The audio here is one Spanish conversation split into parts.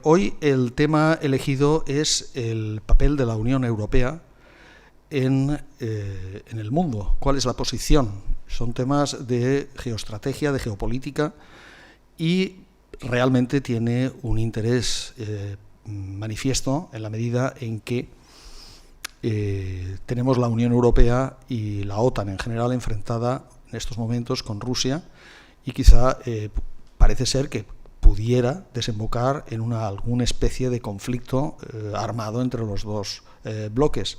hoy el tema elegido es el papel de la Unión Europea en el mundo. ¿Cuál es la posición? Son temas de geoestrategia, de geopolítica, y realmente tiene un interés manifiesto en la medida en que tenemos la Unión Europea y la OTAN en general enfrentada en estos momentos con Rusia, y quizá parece ser que pudiera desembocar en alguna especie de conflicto armado entre los dos bloques.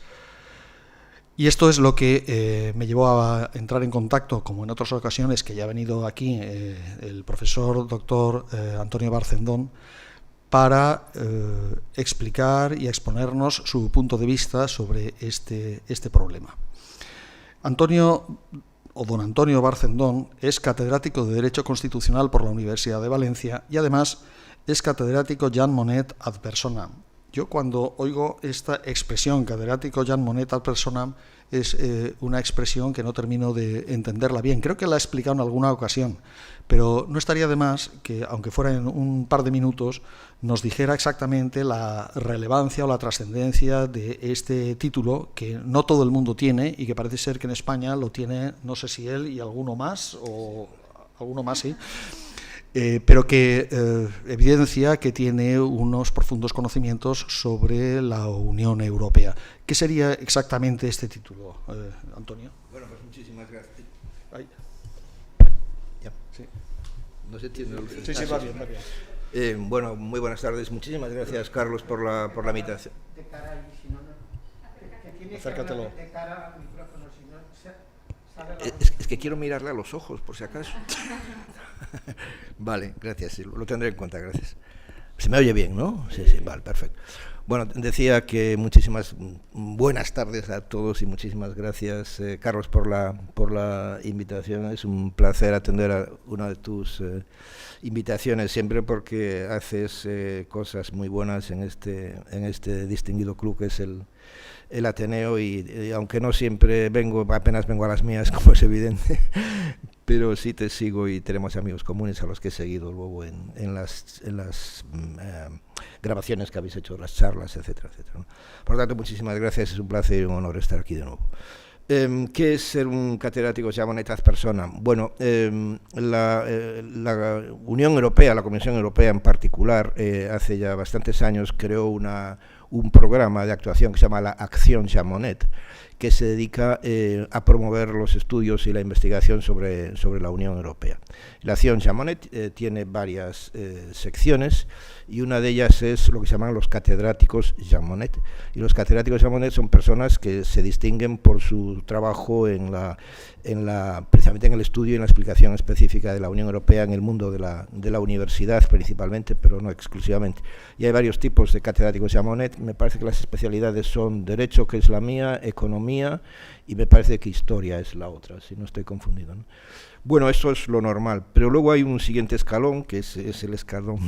Y esto es lo que me llevó a entrar en contacto, como en otras ocasiones que ya ha venido aquí el profesor doctor Antonio Barcendón, para explicar y exponernos su punto de vista sobre este problema. Don Antonio Barcendón es catedrático de Derecho Constitucional por la Universidad de Valencia y además es catedrático Jean Monnet ad personam. Yo cuando oigo esta expresión, catedrático Jean Monnet ad personam, es una expresión que no termino de entenderla bien. Creo que la he explicado en alguna ocasión, pero no estaría de más que, aunque fuera en un par de minutos, nos dijera exactamente la relevancia o la trascendencia de este título, que no todo el mundo tiene y que parece ser que en España lo tiene, no sé si él y alguno más, o alguno más, sí. Pero que evidencia que tiene unos profundos conocimientos sobre la Unión Europea. ¿Qué sería exactamente este título, Antonio? Bueno, pues muchísimas gracias. Ahí. Ya. Sí. No se entiende. Sí, va bien, va bien. Bueno, muy buenas tardes. Muchísimas gracias, Carlos, por la invitación. Acércatelo. Es que quiero mirarle a los ojos, por si acaso. Vale, gracias, sí, lo tendré en cuenta, gracias. Se me oye bien, ¿no? Sí, vale, perfecto. Bueno, decía que muchísimas buenas tardes a todos y muchísimas gracias, Carlos, por la invitación. Es un placer atender a una de tus invitaciones siempre, porque haces cosas muy buenas en este distinguido club que es el Ateneo, y aunque no siempre apenas vengo a las mías, como es evidente, pero sí te sigo y tenemos amigos comunes a los que he seguido luego en las grabaciones que habéis hecho, las charlas, etcétera, etcétera, ¿no? Por lo tanto, muchísimas gracias, es un placer y un honor estar aquí de nuevo. ¿Qué es ser un catedrático Jean Monnet ad personam? Bueno, la Unión Europea, la Comisión Europea en particular, hace ya bastantes años creó un programa de actuación que se llama la Acción Jean Monnet, que se dedica a promover los estudios y la investigación sobre la Unión Europea. La Acción Jean Monnet tiene varias secciones, y una de ellas es lo que se llaman los catedráticos Jean Monnet. Y los catedráticos Jean Monnet son personas que se distinguen por su trabajo precisamente en el estudio y en la explicación específica de la Unión Europea en el mundo de la universidad principalmente, pero no exclusivamente. Y hay varios tipos de catedráticos Jean Monnet. Me parece que las especialidades son Derecho, que es la mía, Economía, y me parece que Historia es la otra, si no estoy confundido, ¿no? Bueno, eso es lo normal, pero luego hay un siguiente escalón, que es el escalón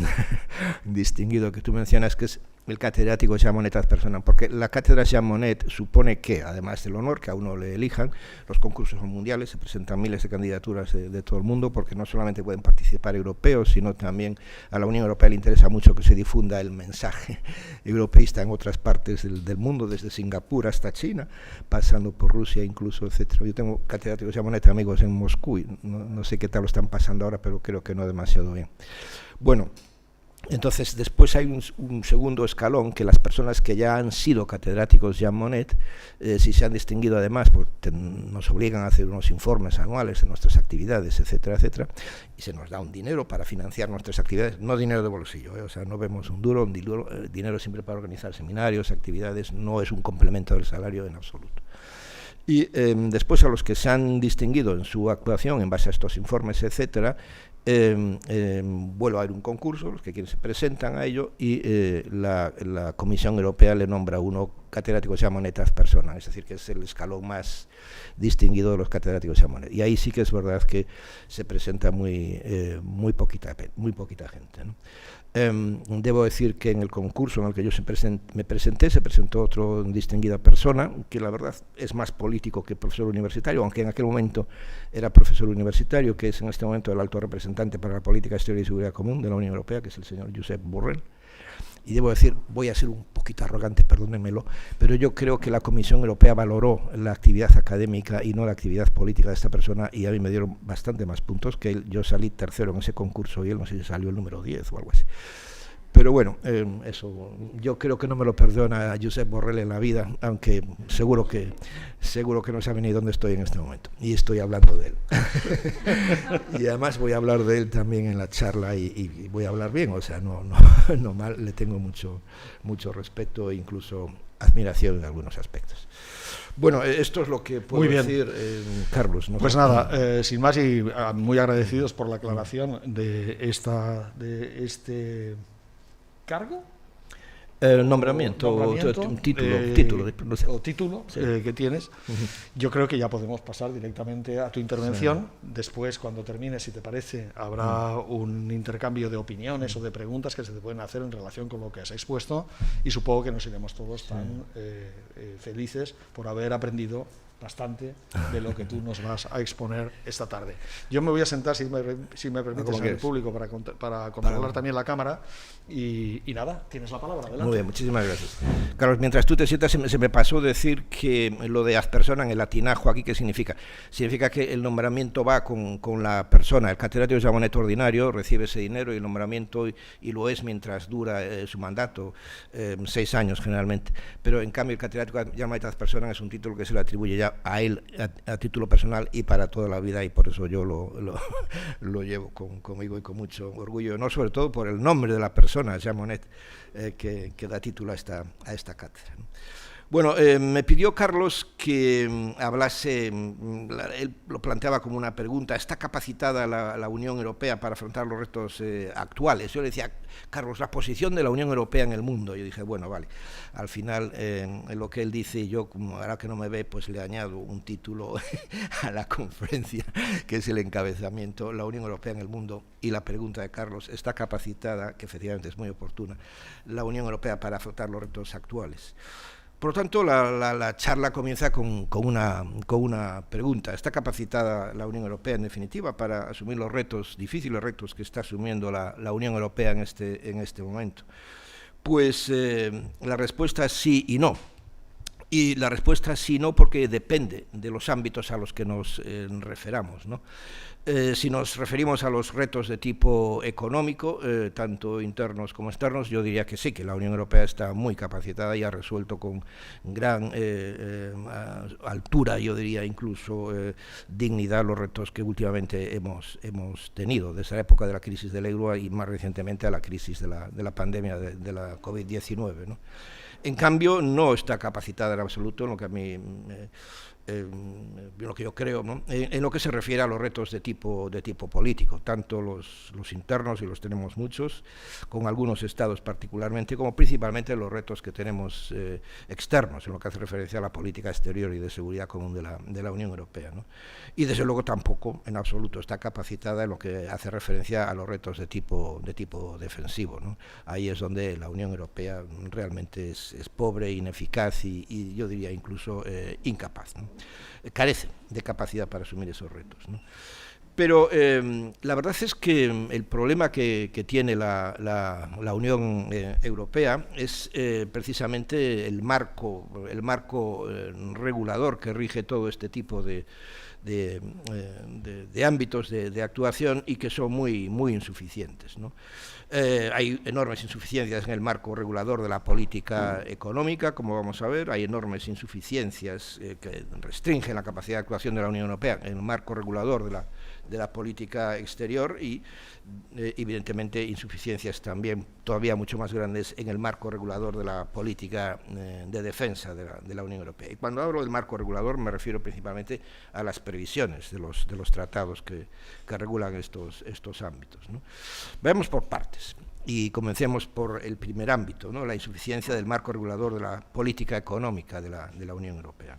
distinguido que tú mencionas, que es el catedrático Jean Monnet ad personam, porque la cátedra Jean Monnet supone que, además del honor que a uno le elijan, los concursos son mundiales, se presentan miles de candidaturas de todo el mundo, porque no solamente pueden participar europeos, sino también a la Unión Europea le interesa mucho que se difunda el mensaje europeísta en otras partes del mundo, desde Singapur hasta China, pasando por Rusia incluso, etcétera. Yo tengo catedráticos Jean Monnet amigos en Moscú, y no sé qué tal lo están pasando ahora, pero creo que no demasiado bien. Bueno, entonces después hay un segundo escalón, que las personas que ya han sido catedráticos Jean Monnet, si se han distinguido además, porque nos obligan a hacer unos informes anuales de nuestras actividades, etcétera, etcétera, y se nos da un dinero para financiar nuestras actividades, no dinero de bolsillo, o sea, no vemos un dinero siempre para organizar seminarios, actividades, no es un complemento del salario en absoluto. Y después a los que se han distinguido en su actuación en base a estos informes, etcétera, vuelve a haber un concurso, los que quieren se presentan a ello, y la Comisión Europea le nombra uno catedrático Jean Monnet ad personam, es decir, que es el escalón más distinguido de los catedráticos Jean Monnet. Y ahí sí que es verdad que se presenta muy poquita gente, ¿no? Debo decir que en el concurso en el que yo me presenté, se presentó otro distinguida persona, que la verdad es más político que profesor universitario, aunque en aquel momento era profesor universitario, que es en este momento el alto representante para la política exterior y seguridad común de la Unión Europea, que es el señor Josep Borrell. Y debo decir, voy a ser un poquito arrogante, perdónenmelo, pero yo creo que la Comisión Europea valoró la actividad académica y no la actividad política de esta persona, y a mí me dieron bastante más puntos que él. Yo salí tercero en ese concurso y él no sé si salió el número 10 o algo así. Pero bueno, eso yo creo que no me lo perdona Josep Borrell en la vida, aunque seguro que no sabe ni dónde estoy en este momento. Y estoy hablando de él. Y además voy a hablar de él también en la charla y voy a hablar bien, o sea, no mal, le tengo mucho respeto e incluso admiración en algunos aspectos. Bueno, esto es lo que puedo decir, Carlos. ¿No? Pues nada, sin más y muy agradecidos por la aclaración de este cargo. Nombramiento, título, no sé. O título sí. Que tienes. Yo creo que ya podemos pasar directamente a tu intervención. Sí. Después, cuando termines, si te parece, habrá un intercambio de opiniones o de preguntas que se te pueden hacer en relación con lo que has expuesto, y supongo que nos iremos todos tan felices por haber aprendido bastante de lo que tú nos vas a exponer esta tarde. Yo me voy a sentar, si me permites, en el público para controlar también la cámara y nada, tienes la palabra. Adelante. Muy bien, muchísimas gracias. Carlos, mientras tú te sientas, se me pasó decir que lo de ad personam, en el latinajo aquí, ¿qué significa? Significa que el nombramiento va con la persona. El catedrático es llamonet ordinario, recibe ese dinero y el nombramiento y lo es mientras dura su mandato, 6 años generalmente. Pero en cambio el catedrático llamonet ad personam es un título que se le atribuye ya a él a título personal y para toda la vida, y por eso yo lo llevo conmigo y con mucho orgullo, no sobre todo por el nombre de la persona, llamonet, que da título a esta cátedra, ¿no? Bueno, me pidió Carlos que hablase, él lo planteaba como una pregunta: ¿está capacitada la Unión Europea para afrontar los retos actuales? Yo le decía, Carlos, la posición de la Unión Europea en el mundo. Yo dije, bueno, vale, al final en lo que él dice, y yo, como ahora que no me ve, pues le añado un título a la conferencia, que es el encabezamiento: la Unión Europea en el mundo. Y la pregunta de Carlos: ¿está capacitada, que efectivamente es muy oportuna, la Unión Europea para afrontar los retos actuales? Por lo tanto, la charla comienza con una pregunta: ¿está capacitada la Unión Europea, en definitiva, para asumir los difíciles retos que está asumiendo la Unión Europea en este momento? Pues la respuesta es sí y no. Y la respuesta es sí y no porque depende de los ámbitos a los que nos referamos, ¿no? Si nos referimos a los retos de tipo económico, tanto internos como externos, yo diría que sí, que la Unión Europea está muy capacitada y ha resuelto con gran altura, yo diría incluso dignidad, los retos que últimamente hemos tenido, desde la época de la crisis del euro y más recientemente a la crisis de la pandemia de la COVID-19, ¿no? En cambio, no está capacitada en absoluto, en lo que a mí... lo que yo creo, ¿no? En lo que se refiere a los retos de tipo político, tanto los internos, y los tenemos muchos, con algunos estados particularmente, como principalmente los retos que tenemos externos, en lo que hace referencia a la política exterior y de seguridad común de la Unión Europea, ¿no? Y desde luego tampoco en absoluto está capacitada en lo que hace referencia a los retos de tipo defensivo, ¿no? Ahí es donde la Unión Europea realmente es pobre, ineficaz y yo diría incluso incapaz, ¿no? Carece de capacidad para asumir esos retos, ¿no? Pero la verdad es que el problema que tiene la Unión Europea es precisamente el marco regulador que rige todo este tipo de ámbitos de actuación, y que son muy insuficientes, ¿no? Hay enormes insuficiencias en el marco regulador de la política económica, como vamos a ver. Hay enormes insuficiencias que restringen la capacidad de actuación de la Unión Europea en el marco regulador de la política exterior, y evidentemente insuficiencias también todavía mucho más grandes en el marco regulador de la política de defensa de la Unión Europea. Y cuando hablo del marco regulador me refiero principalmente a las previsiones de los tratados que regulan estos ámbitos, ¿no? Veamos por partes y comencemos por el primer ámbito, ¿no? La insuficiencia del marco regulador de la política económica de la Unión Europea.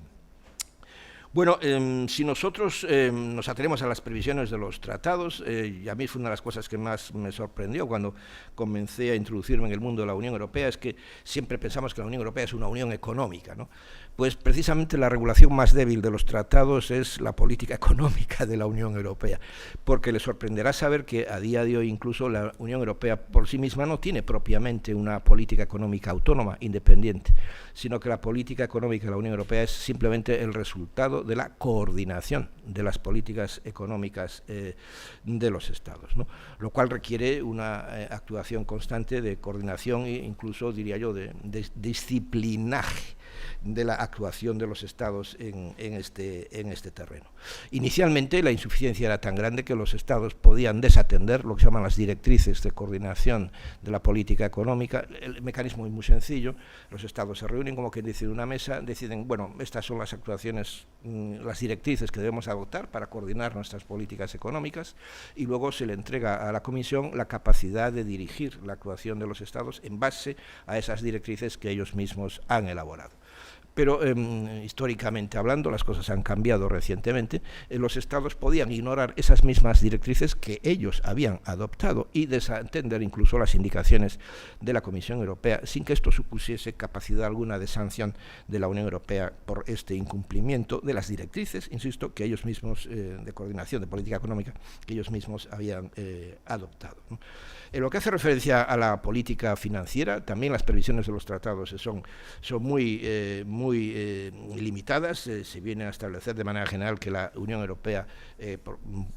Bueno, si nosotros nos atenemos a las previsiones de los tratados, y a mí fue una de las cosas que más me sorprendió cuando comencé a introducirme en el mundo de la Unión Europea, es que siempre pensamos que la Unión Europea es una unión económica, ¿no? Pues precisamente la regulación más débil de los tratados es la política económica de la Unión Europea, porque le sorprenderá saber que a día de hoy incluso la Unión Europea por sí misma no tiene propiamente una política económica autónoma, independiente, sino que la política económica de la Unión Europea es simplemente el resultado de la coordinación de las políticas económicas de los Estados, ¿no? Lo cual requiere una actuación constante de coordinación e incluso, diría yo, de disciplinaje de la actuación de los Estados en este terreno. Inicialmente la insuficiencia era tan grande que los Estados podían desatender lo que se llaman las directrices de coordinación de la política económica. El mecanismo es muy sencillo: los Estados se reúnen, como quien dice, en una mesa, deciden, bueno, estas son las actuaciones, las directrices que debemos adoptar para coordinar nuestras políticas económicas, y luego se le entrega a la Comisión la capacidad de dirigir la actuación de los Estados en base a esas directrices que ellos mismos han elaborado. Pero históricamente hablando, las cosas han cambiado recientemente. Los Estados podían ignorar esas mismas directrices que ellos habían adoptado y desatender incluso las indicaciones de la Comisión Europea, sin que esto supusiese capacidad alguna de sanción de la Unión Europea por este incumplimiento de las directrices, insisto, que ellos mismos, de coordinación de política económica, que ellos mismos habían adoptado, ¿no? En lo que hace referencia a la política financiera, también las previsiones de los tratados son muy limitadas. Se viene a establecer de manera general que la Unión Europea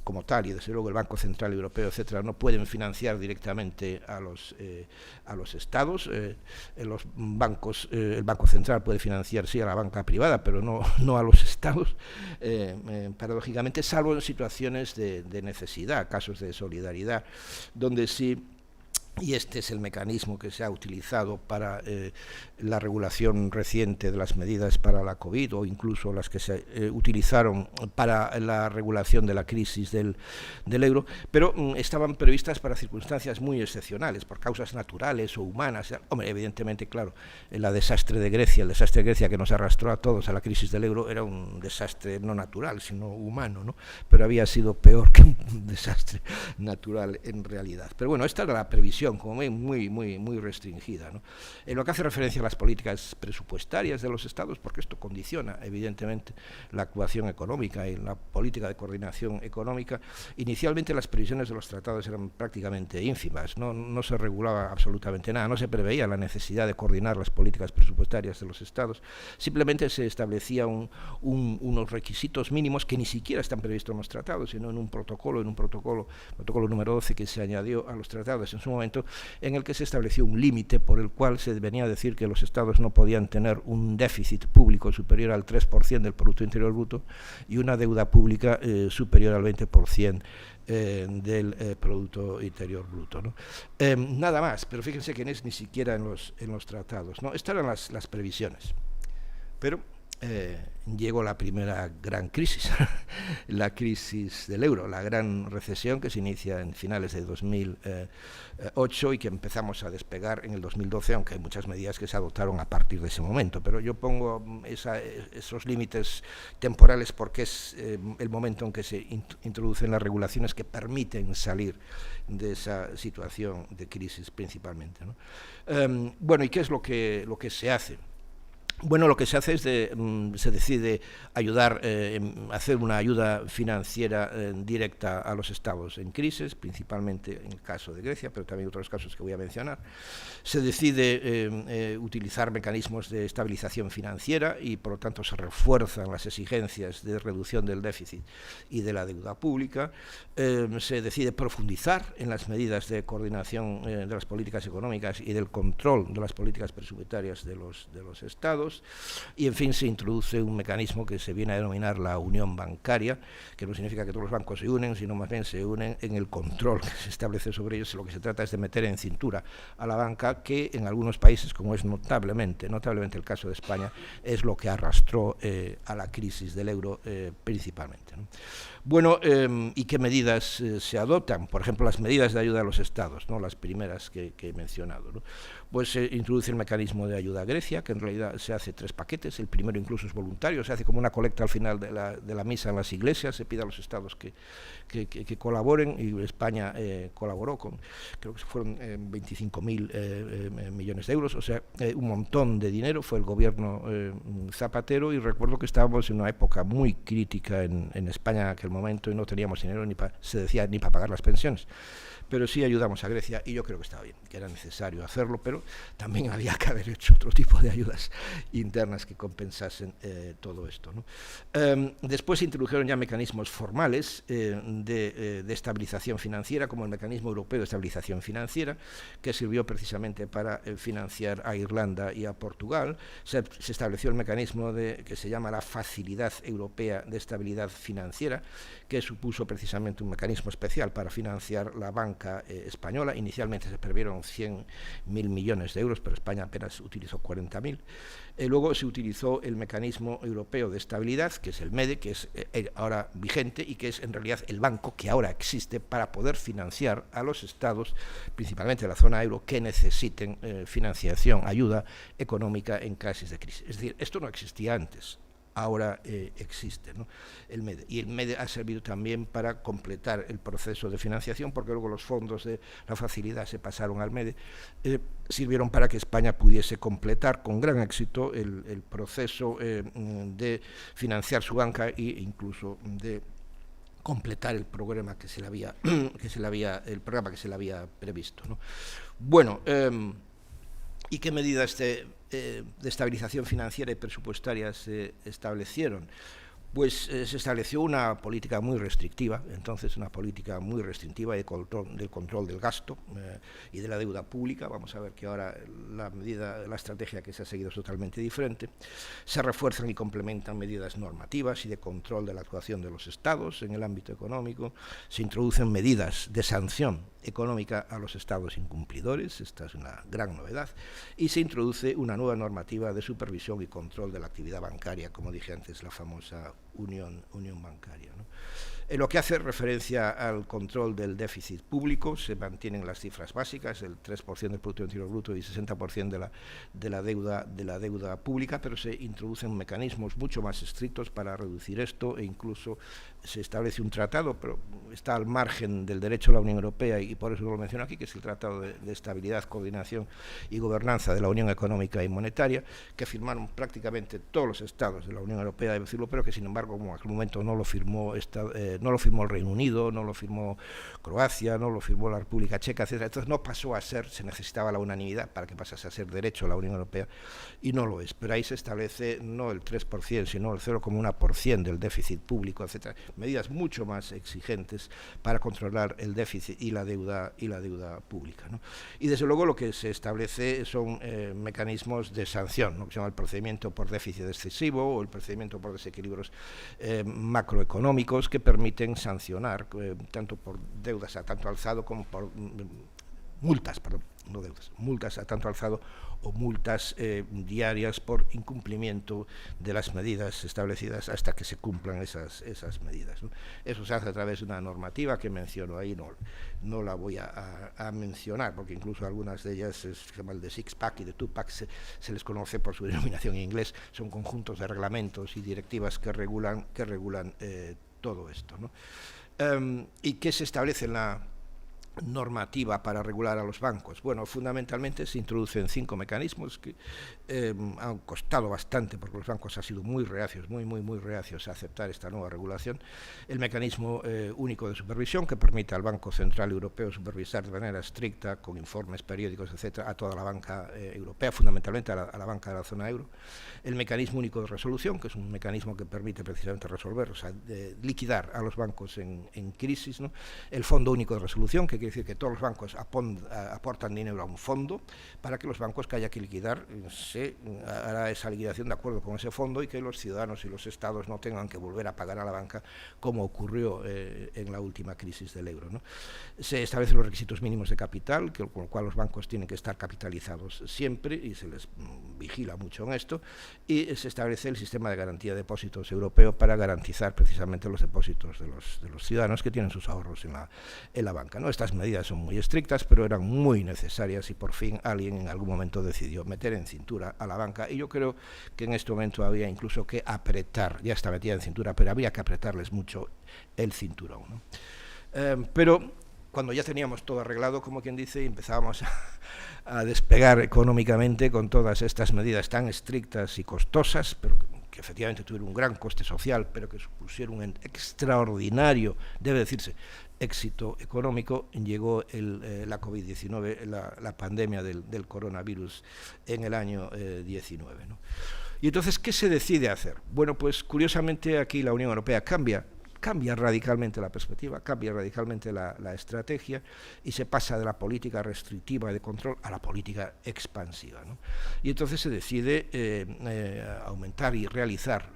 como tal, y desde luego el Banco Central Europeo, etcétera, no pueden financiar directamente a los Estados. Los bancos, el Banco Central puede financiar sí a la banca privada, pero no a los Estados, paradójicamente, salvo en situaciones de necesidad, casos de solidaridad, donde sí. Y este es el mecanismo que se ha utilizado para la regulación reciente de las medidas para la COVID, o incluso las que se utilizaron para la regulación de la crisis del euro, pero estaban previstas para circunstancias muy excepcionales, por causas naturales o humanas. Hombre, evidentemente, claro, el desastre de Grecia que nos arrastró a todos a la crisis del euro, era un desastre no natural, sino humano, ¿no? Pero había sido peor que un desastre natural en realidad. Pero bueno, esta era la previsión, como muy restringida, ¿no? En lo que hace referencia a las políticas presupuestarias de los Estados, porque esto condiciona evidentemente la actuación económica y la política de coordinación económica, inicialmente las previsiones de los tratados eran prácticamente ínfimas, no se regulaba absolutamente nada, no se preveía la necesidad de coordinar las políticas presupuestarias de los Estados, simplemente se establecían unos requisitos mínimos que ni siquiera están previstos en los tratados, sino en un protocolo número 12 que se añadió a los tratados en su momento, en el que se estableció un límite por el cual se venía a decir que los Estados no podían tener un déficit público superior al 3% del Producto Interior Bruto y una deuda pública superior al 20% del Producto Interior Bruto, ¿no? Nada más, pero fíjense que no es ni siquiera en los tratados, ¿no? Estas eran las previsiones. Pero llegó la primera gran crisis, la crisis del euro, la gran recesión que se inicia en finales de 2008 y que empezamos a despegar en el 2012, aunque hay muchas medidas que se adoptaron a partir de ese momento. Pero yo pongo esos límites temporales porque es el momento en que se introducen las regulaciones que permiten salir de esa situación de crisis principalmente, ¿no? Bueno, ¿y qué es lo que se hace? Bueno, lo que se hace es se decide ayudar, hacer una ayuda financiera directa a los Estados en crisis, principalmente en el caso de Grecia, pero también otros casos que voy a mencionar. Se decide utilizar mecanismos de estabilización financiera y, por lo tanto, se refuerzan las exigencias de reducción del déficit y de la deuda pública. Se decide profundizar en las medidas de coordinación de las políticas económicas y del control de las políticas presupuestarias de los Estados. Y, en fin, se introduce un mecanismo que se viene a denominar la unión bancaria, que no significa que todos los bancos se unen, sino más bien se unen en el control que se establece sobre ellos. Lo que se trata es de meter en cintura a la banca, que en algunos países, como es notablemente el caso de España, es lo que arrastró a la crisis del euro principalmente, ¿no? Bueno, ¿y qué medidas se adoptan? Por ejemplo, las medidas de ayuda a los Estados, ¿no? Las primeras que he mencionado, ¿no? Pues se introduce el mecanismo de ayuda a Grecia, que en realidad se hace 3 paquetes, el primero incluso es voluntario, se hace como una colecta al final de la misa en las iglesias, se pide a los estados que colaboren, y España colaboró con, creo que fueron 25.000 millones de euros, o sea, un montón de dinero. Fue el gobierno Zapatero, y recuerdo que estábamos en una época muy crítica en España en aquel momento, y no teníamos dinero se decía ni para pagar las pensiones. Pero sí ayudamos a Grecia, y yo creo que estaba bien, que era necesario hacerlo, pero también había que haber hecho otro tipo de ayudas internas que compensasen todo esto, ¿no? Después se introdujeron ya mecanismos formales de estabilización financiera, como el Mecanismo Europeo de Estabilización Financiera, que sirvió precisamente para financiar a Irlanda y a Portugal. Se estableció el mecanismo que se llama la Facilidad Europea de Estabilidad Financiera, que supuso precisamente un mecanismo especial para financiar la banca española. Inicialmente se previeron 100.000 millones de euros, pero España apenas utilizó 40.000. Luego se utilizó el Mecanismo Europeo de Estabilidad, que es el MEDE, que es ahora vigente, y que es en realidad el banco que ahora existe para poder financiar a los estados, principalmente de la zona euro, que necesiten financiación, ayuda económica en casos de crisis. Es decir, esto no existía antes. Ahora existe, ¿no?, el MEDE. Y el MEDE ha servido también para completar el proceso de financiación, porque luego los fondos de la facilidad se pasaron al MEDE, sirvieron para que España pudiese completar con gran éxito el proceso de financiar su banca, e incluso de completar el programa que se le había previsto, ¿no? Bueno, ¿y qué medidas de estabilización financiera y presupuestaria se establecieron? Pues se estableció una política muy restrictiva, entonces una política muy restrictiva del control del gasto y de la deuda pública. Vamos a ver que ahora la estrategia que se ha seguido es totalmente diferente. Se refuerzan y complementan medidas normativas y de control de la actuación de los estados en el ámbito económico. Se introducen medidas de sanción económica a los estados incumplidores, esta es una gran novedad, y se introduce una nueva normativa de supervisión y control de la actividad bancaria, como dije antes, la famosa unión bancaria, ¿no? En lo que hace referencia al control del déficit público, se mantienen las cifras básicas, el 3% del Producto Interior Bruto y 60% de la deuda pública, pero se introducen mecanismos mucho más estrictos para reducir esto, e incluso se establece un tratado, pero está al margen del derecho de la Unión Europea, y por eso lo menciono aquí, que es el Tratado de Estabilidad, Coordinación y Gobernanza de la Unión Económica y Monetaria, que firmaron prácticamente todos los estados de la Unión Europea, debo decirlo, pero que sin embargo, como en aquel momento no lo firmó el Reino Unido, no lo firmó Croacia, no lo firmó la República Checa, etc. Entonces no pasó a ser, se necesitaba la unanimidad para que pasase a ser derecho a la Unión Europea, y no lo es. Pero ahí se establece no el 3%, sino el 0,1% del déficit público, etc. Medidas mucho más exigentes para controlar el déficit y la deuda pública, ¿no? Y desde luego lo que se establece son mecanismos de sanción, ¿no?, que se llama el procedimiento por déficit excesivo o el procedimiento por desequilibrios macroeconómicos, que permiten sancionar tanto por deudas a tanto alzado como por multas a tanto alzado o multas diarias por incumplimiento de las medidas establecidas hasta que se cumplan esas medidas, ¿no? Eso se hace a través de una normativa que menciono ahí, no la voy a mencionar, porque incluso algunas de ellas, se llama el de Six-Pack y de Two-Pack, se les conoce por su denominación en inglés, son conjuntos de reglamentos y directivas que regulan todo esto, ¿no? ¿Y qué se establece en la normativa para regular a los bancos? Bueno, fundamentalmente se introducen 5 mecanismos que han costado bastante, porque los bancos han sido muy reacios, muy reacios a aceptar esta nueva regulación. El mecanismo único de supervisión, que permite al Banco Central Europeo supervisar de manera estricta, con informes periódicos, etcétera, a toda la banca europea, fundamentalmente a la banca de la zona euro. El mecanismo único de resolución, que es un mecanismo que permite precisamente resolver, o sea, liquidar a los bancos en crisis, ¿no? El Fondo Único de Resolución, que quiere decir que todos los bancos aportan dinero a un fondo, para que los bancos que haya que liquidar se hará esa liquidación de acuerdo con ese fondo, y que los ciudadanos y los estados no tengan que volver a pagar a la banca, como ocurrió en la última crisis del euro, ¿no? Se establecen los requisitos mínimos de capital, con lo cual los bancos tienen que estar capitalizados siempre, y se les vigila mucho en esto, y se establece el sistema de garantía de depósitos europeo para garantizar precisamente los depósitos de los ciudadanos que tienen sus ahorros en la banca, ¿no? Estas medidas son muy estrictas, pero eran muy necesarias y por fin alguien en algún momento decidió meter en cintura a la banca, y yo creo que en este momento había incluso que apretar, ya está metida en cintura, pero había que apretarles mucho el cinturón, ¿no? Pero cuando ya teníamos todo arreglado, como quien dice, y empezábamos a despegar económicamente con todas estas medidas tan estrictas y costosas, pero que efectivamente tuvieron un gran coste social, pero que supusieron un extraordinario, debe decirse, éxito económico, llegó la COVID-19, la pandemia del coronavirus en el año 19, ¿no? Y entonces, ¿qué se decide hacer? Bueno, pues curiosamente aquí la Unión Europea cambia radicalmente la perspectiva, cambia radicalmente la estrategia, y se pasa de la política restrictiva de control a la política expansiva, ¿no? Y entonces se decide aumentar y realizar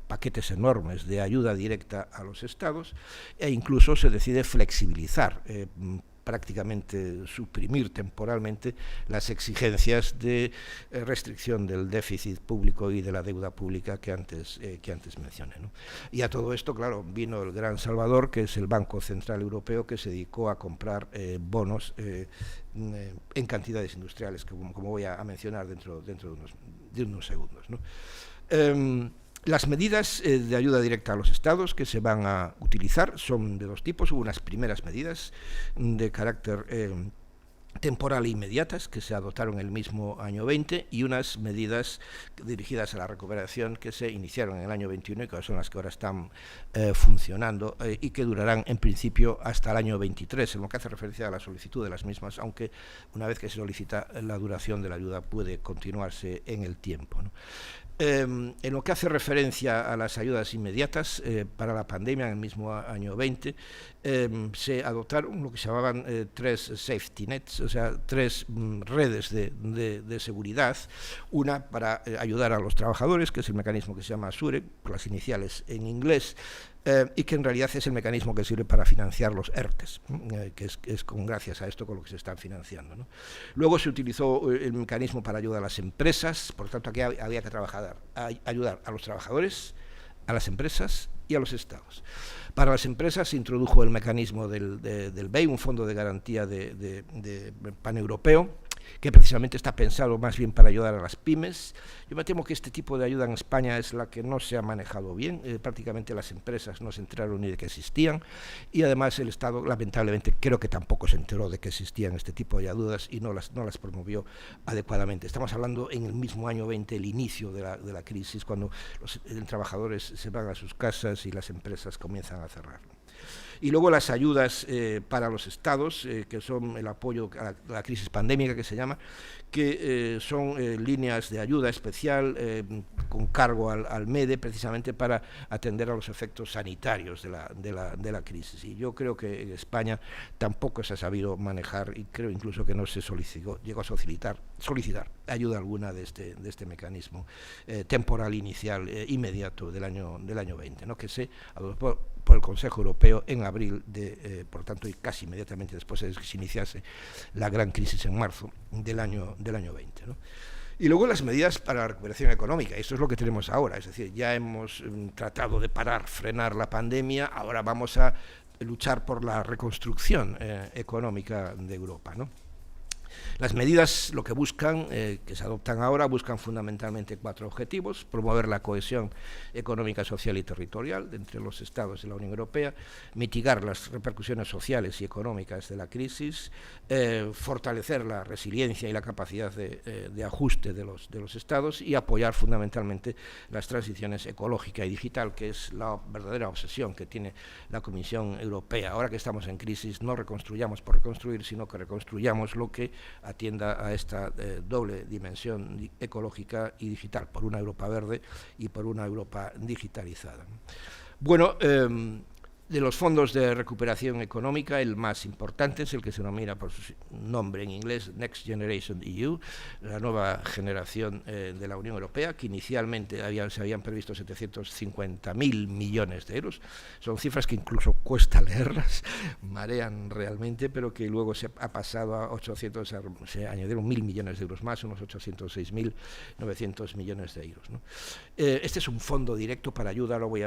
paquetes enormes de ayuda directa a los estados, e incluso se decide flexibilizar, prácticamente suprimir temporalmente las exigencias de restricción del déficit público y de la deuda pública que antes mencioné, ¿no? Y a todo esto, claro, vino el gran salvador, que es el Banco Central Europeo, que se dedicó a comprar bonos en cantidades industriales, que como voy a mencionar dentro de unos segundos, ¿no? Las medidas de ayuda directa a los estados que se van a utilizar son de dos tipos. Hubo unas primeras medidas de carácter temporal e inmediatas que se adoptaron el mismo año 20, y unas medidas dirigidas a la recuperación que se iniciaron en el año 21 y que son las que ahora están funcionando y que durarán en principio hasta el año 23, en lo que hace referencia a la solicitud de las mismas, aunque una vez que se solicita, la duración de la ayuda puede continuarse en el tiempo, ¿no? En lo que hace referencia a las ayudas inmediatas para la pandemia, en el mismo año 20, se adoptaron lo que se llamaban 3 safety nets, o sea, 3 redes de seguridad, una para ayudar a los trabajadores, que es el mecanismo que se llama SURE, por las iniciales en inglés, y que en realidad es el mecanismo que sirve para financiar los ERTES, que es gracias a esto con lo que se están financiando, ¿no? Luego se utilizó el mecanismo para ayudar a las empresas, por tanto aquí había que ayudar a los trabajadores, a las empresas y a los estados. Para las empresas se introdujo el mecanismo del BEI, un fondo de garantía de paneuropeo, que precisamente está pensado más bien para ayudar a las pymes. Yo me temo que este tipo de ayuda en España es la que no se ha manejado bien, prácticamente las empresas no se enteraron ni de que existían, y además el Estado lamentablemente creo que tampoco se enteró de que existían este tipo de ayudas y no las promovió adecuadamente. Estamos hablando en el mismo año 20, el inicio de la crisis, cuando los trabajadores se van a sus casas y las empresas comienzan a cerrar. Y luego las ayudas para los estados, que son el apoyo a la crisis pandémica, que se llama, que son líneas de ayuda especial con cargo al MEDE, precisamente para atender a los efectos sanitarios de la crisis. Y yo creo que en España tampoco se ha sabido manejar, y creo incluso que no se llegó a solicitar ayuda alguna de este mecanismo temporal inicial inmediato del año 20, ¿no? Que se adoptó por el Consejo Europeo en abril, por tanto, y casi inmediatamente después de que se iniciase la gran crisis en marzo del año 20, ¿no? Y luego las medidas para la recuperación económica, eso es lo que tenemos ahora, es decir, ya hemos tratado de frenar la pandemia, ahora vamos a luchar por la reconstrucción económica de Europa, ¿no? Las medidas, lo que buscan, que se adoptan ahora, buscan fundamentalmente 4 objetivos: promover la cohesión económica, social y territorial entre los estados de la Unión Europea, mitigar las repercusiones sociales y económicas de la crisis, fortalecer la resiliencia y la capacidad de ajuste de los estados, y apoyar fundamentalmente las transiciones ecológica y digital, que es la verdadera obsesión que tiene la Comisión Europea. Ahora que estamos en crisis, no reconstruyamos por reconstruir, sino que reconstruyamos lo que atienda a esta doble dimensión ecológica y digital, por una Europa verde y por una Europa digitalizada. Bueno, de los fondos de recuperación económica, el más importante es el que se denomina por su nombre en inglés Next Generation EU, la nueva generación de la Unión Europea, que inicialmente se habían previsto 750.000 millones de euros. Son cifras que incluso cuesta leerlas, marean realmente, pero que luego se ha pasado a 800, se añadieron 1.000 millones de euros más, unos 806.900 millones de euros, ¿no? Este es un fondo directo para ayuda, ahora voy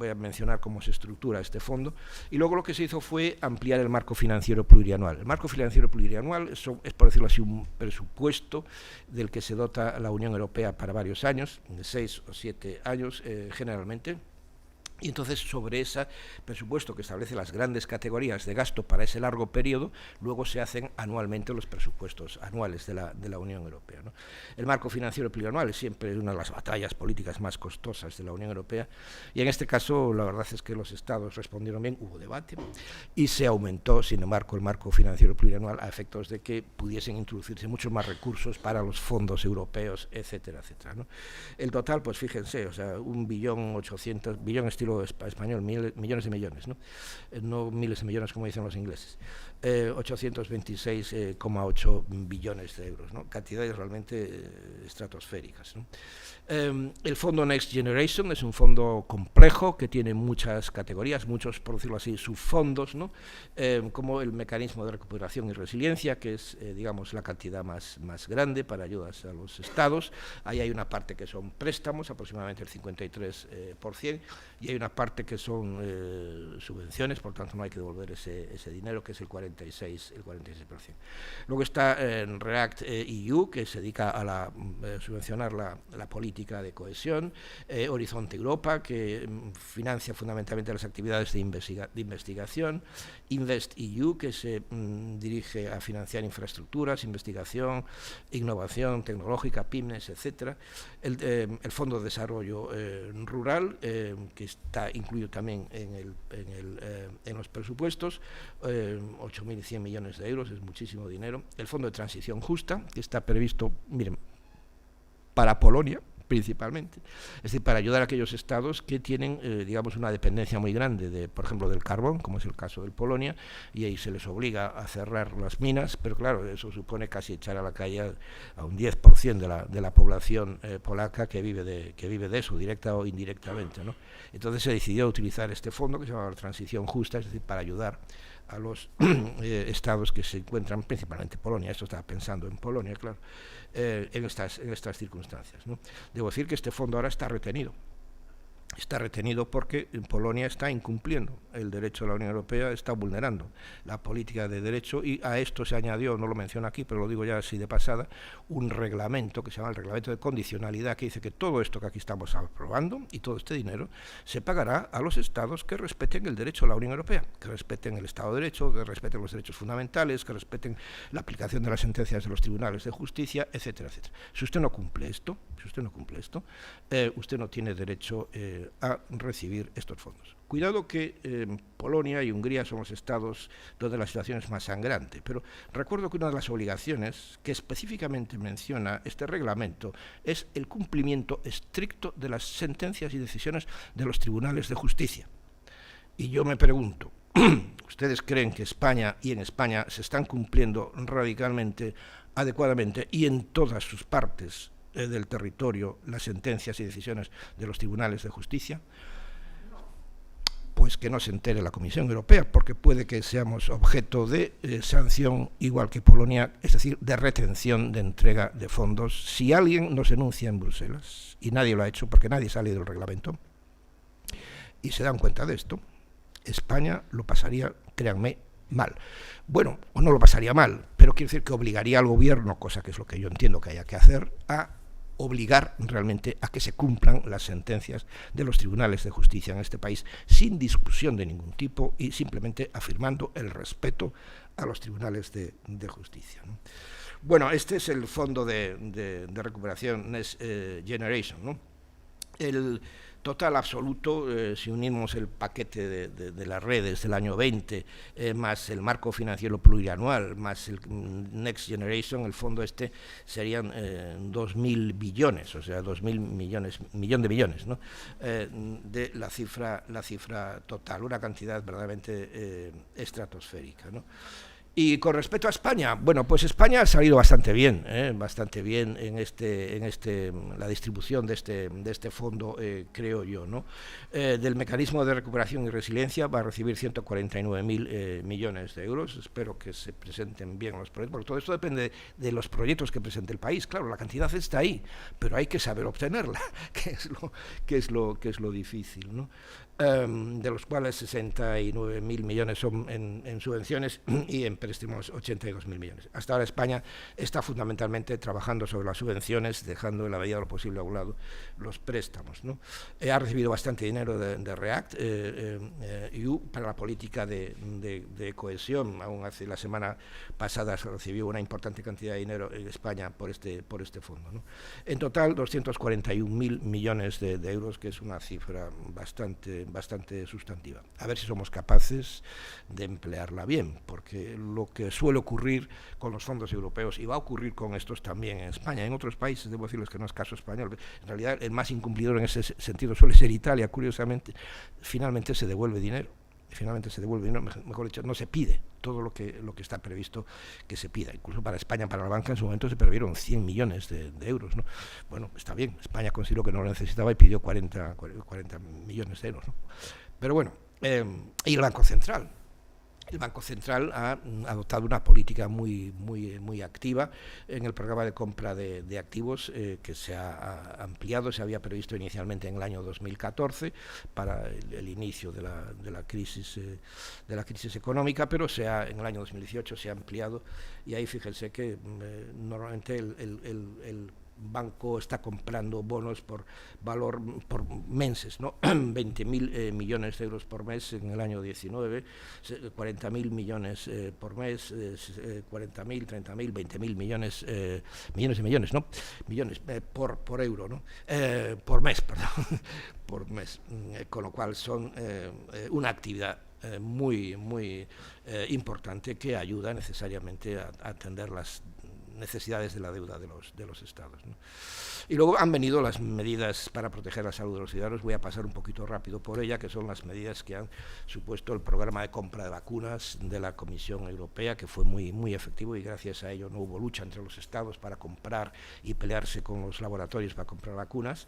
a mencionar cómo se estructura era este fondo, y luego lo que se hizo fue ampliar el marco financiero plurianual. El marco financiero plurianual es, por decirlo así, un presupuesto del que se dota la Unión Europea para varios años, de 6 o 7 años generalmente. Y entonces sobre ese presupuesto que establece las grandes categorías de gasto para ese largo periodo, luego se hacen anualmente los presupuestos anuales de la Unión Europea, ¿no? El marco financiero plurianual es siempre una de las batallas políticas más costosas de la Unión Europea, y en este caso la verdad es que los Estados respondieron bien, hubo debate, y se aumentó, sin embargo, el marco financiero plurianual a efectos de que pudiesen introducirse muchos más recursos para los fondos europeos, etcétera, etcétera, ¿no? El total, pues fíjense, o sea, 1.800.000.000, billón estilo español, millones de millones, ¿no? No miles de millones como dicen los ingleses, 826,8 billones de euros, ¿no? Cantidades realmente estratosféricas, ¿no? El fondo Next Generation es un fondo complejo que tiene muchas categorías, muchos, por decirlo así, subfondos, ¿no? Como el mecanismo de recuperación y resiliencia, que es, digamos, la cantidad más grande para ayudas a los estados. Ahí hay una parte que son préstamos, aproximadamente el 53%, y hay una parte que son subvenciones, por tanto no hay que devolver ese dinero, que es el 46%. Luego está React EU, que se dedica a subvencionar la política de cohesión, Horizonte Europa, que financia fundamentalmente las actividades de investigación, Invest EU, que se dirige a financiar infraestructuras, investigación, innovación tecnológica, pymes, etcétera. El Fondo de Desarrollo Rural, que está incluido también en los presupuestos, 8.100 millones de euros, es muchísimo dinero. El Fondo de Transición Justa, que está previsto, miren, para Polonia, principalmente, es decir, para ayudar a aquellos estados que tienen, digamos, una dependencia muy grande, por ejemplo, del carbón, como es el caso de Polonia, y ahí se les obliga a cerrar las minas, pero claro, eso supone casi echar a la calle a un 10% de la población polaca que vive de eso, directa o indirectamente, ¿no? Entonces se decidió utilizar este fondo, que se llama Transición Justa, es decir, para ayudar a los estados que se encuentran, principalmente Polonia, esto estaba pensando en Polonia, claro, en estas circunstancias, ¿no? Debo decir que este fondo ahora está retenido porque Polonia está incumpliendo el derecho de la Unión Europea, está vulnerando la política de derecho, y a esto se añadió, no lo menciono aquí, pero lo digo ya así de pasada, un reglamento que se llama el reglamento de condicionalidad, que dice que todo esto que aquí estamos aprobando y todo este dinero se pagará a los estados que respeten el derecho de la Unión Europea, que respeten el Estado de Derecho, que respeten los derechos fundamentales, que respeten la aplicación de las sentencias de los tribunales de justicia, etcétera, etcétera. Si usted no cumple esto, usted no tiene derecho a recibir estos fondos. Cuidado que Polonia y Hungría son los estados donde la situación es más sangrante, pero recuerdo que una de las obligaciones que específicamente menciona este reglamento es el cumplimiento estricto de las sentencias y decisiones de los tribunales de justicia. Y yo me pregunto, ¿ustedes creen que en España se están cumpliendo radicalmente, adecuadamente y en todas sus partes del territorio las sentencias y decisiones de los tribunales de justicia? Pues que no se entere la Comisión Europea, porque puede que seamos objeto de sanción igual que Polonia, es decir, de retención de entrega de fondos, si alguien nos enuncia en Bruselas, y nadie lo ha hecho porque nadie sale del reglamento, y se dan cuenta de esto, España lo pasaría, créanme, mal. Bueno, o no lo pasaría mal, pero quiere decir que obligaría al gobierno, cosa que es lo que yo entiendo que haya que hacer, a obligar realmente a que se cumplan las sentencias de los tribunales de justicia en este país sin discusión de ningún tipo y simplemente afirmando el respeto a los tribunales de justicia, ¿no? Bueno, este es el fondo de recuperación Next Generation, ¿no? El total absoluto, si unimos el paquete de las redes del año 20, más el marco financiero plurianual, más el Next Generation, el fondo este, serían 2.000 billones, o sea, millón de billones, ¿no? De la cifra total, una cantidad verdaderamente estratosférica, ¿no? Y con respecto a España, bueno, pues España ha salido bastante bien en la distribución de este fondo, creo yo, ¿no? Del mecanismo de recuperación y resiliencia va a recibir 149.000 millones de euros. Espero que se presenten bien los proyectos, porque todo esto depende de los proyectos que presente el país. Claro, la cantidad está ahí, pero hay que saber obtenerla, que es lo difícil, ¿no? De los cuales 69.000 millones son en subvenciones y en préstamos 82.000 millones. Hasta ahora España está fundamentalmente trabajando sobre las subvenciones, dejando en la medida de lo posible a un lado los préstamos, ¿no? Ha recibido bastante dinero de REACT-EU para la política de cohesión. Aún hace la semana pasada se recibió una importante cantidad de dinero en España por este fondo, ¿no? En total 241.000 millones de euros, que es una cifra bastante sustantiva. A ver si somos capaces de emplearla bien, porque lo que suele ocurrir con los fondos europeos, y va a ocurrir con estos también en España, en otros países, debo decirles que no es caso español, en realidad el más incumplidor en ese sentido suele ser Italia, curiosamente, finalmente se devuelve dinero. Mejor dicho, no se pide todo lo que está previsto que se pida. Incluso para España, para la banca, en su momento se previeron 100 millones de euros, ¿no? Bueno, está bien, España consideró que no lo necesitaba y pidió 40 millones de euros, ¿no? Pero bueno, y el Banco Central. El Banco Central ha adoptado una política muy activa en el programa de compra de activos que se ha ampliado. Se había previsto inicialmente en el año 2014 para el inicio de la crisis económica, pero en el año 2018 se ha ampliado, y ahí fíjense que normalmente el banco está comprando bonos por valor por meses, ¿no? 20.000 millones de euros por mes en el año 19, 40.000 millones por mes, 40.000, 30.000, 20.000 millones, millones, ¿no? Millones por euro, ¿no? Por mes, perdón, por mes, con lo cual son una actividad muy importante, que ayuda necesariamente a atender las necesidades de la deuda de los estados, ¿no? Y luego han venido las medidas para proteger la salud de los ciudadanos. Voy a pasar un poquito rápido por ella, que son las medidas que han supuesto el programa de compra de vacunas de la Comisión Europea, que fue muy efectivo, y gracias a ello no hubo lucha entre los estados para comprar y pelearse con los laboratorios para comprar vacunas.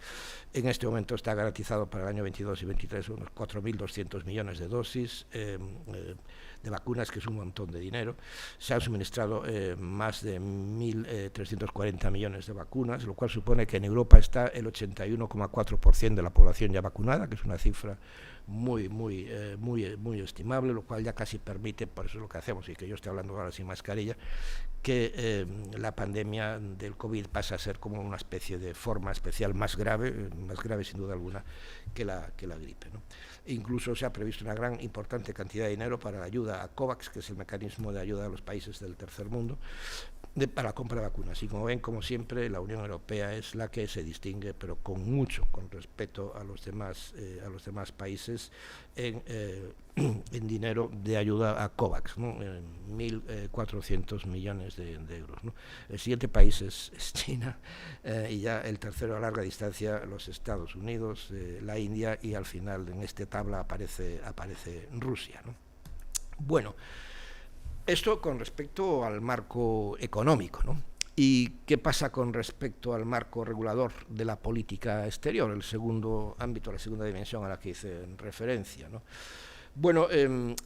En este momento está garantizado para el año 22 y 23 unos 4.200 millones de dosis de vacunas, que es un montón de dinero. Se han suministrado más de 1.340 millones de vacunas, lo cual supone que en Europa está el 81,4% de la población ya vacunada, que es una cifra muy estimable, lo cual ya casi permite, por eso es lo que hacemos, y que yo estoy hablando ahora sin mascarilla, que la pandemia del COVID pasa a ser como una especie de forma especial más grave sin duda alguna que la gripe, ¿no? Incluso se ha previsto una gran importante cantidad de dinero para la ayuda a COVAX, que es el mecanismo de ayuda a los países del tercer mundo, para la compra de vacunas. Y como ven, como siempre, la Unión Europea es la que se distingue, pero con respecto a los demás países en dinero de ayuda a COVAX, ¿no? 1.400 millones de euros, ¿no? El siguiente país es China, y ya el tercero a larga distancia los Estados Unidos, la India, y al final en esta tabla aparece Rusia, ¿no? Bueno, esto con respecto al marco económico, ¿no? ¿Y qué pasa con respecto al marco regulador de la política exterior, el segundo ámbito, la segunda dimensión a la que hice referencia, ¿no? Bueno,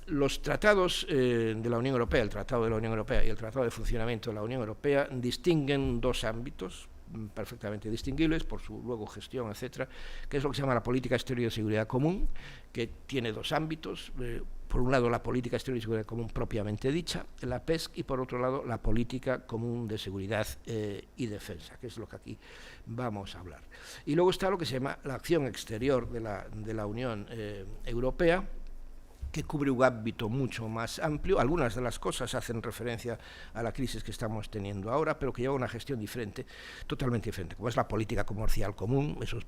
los tratados de la Unión Europea, el Tratado de la Unión Europea y el Tratado de Funcionamiento de la Unión Europea, distinguen dos ámbitos perfectamente distinguibles por su luego gestión, etcétera, que es lo que se llama la política exterior y de seguridad común, que tiene dos ámbitos. Por un lado, la política exterior y seguridad común propiamente dicha, la PESC, y por otro lado, la política común de seguridad y defensa, que es lo que aquí vamos a hablar. Y luego está lo que se llama la acción exterior de la Unión Europea, que cubre un ámbito mucho más amplio. Algunas de las cosas hacen referencia a la crisis que estamos teniendo ahora, pero que lleva una gestión diferente, totalmente diferente, como es la política comercial común. Eso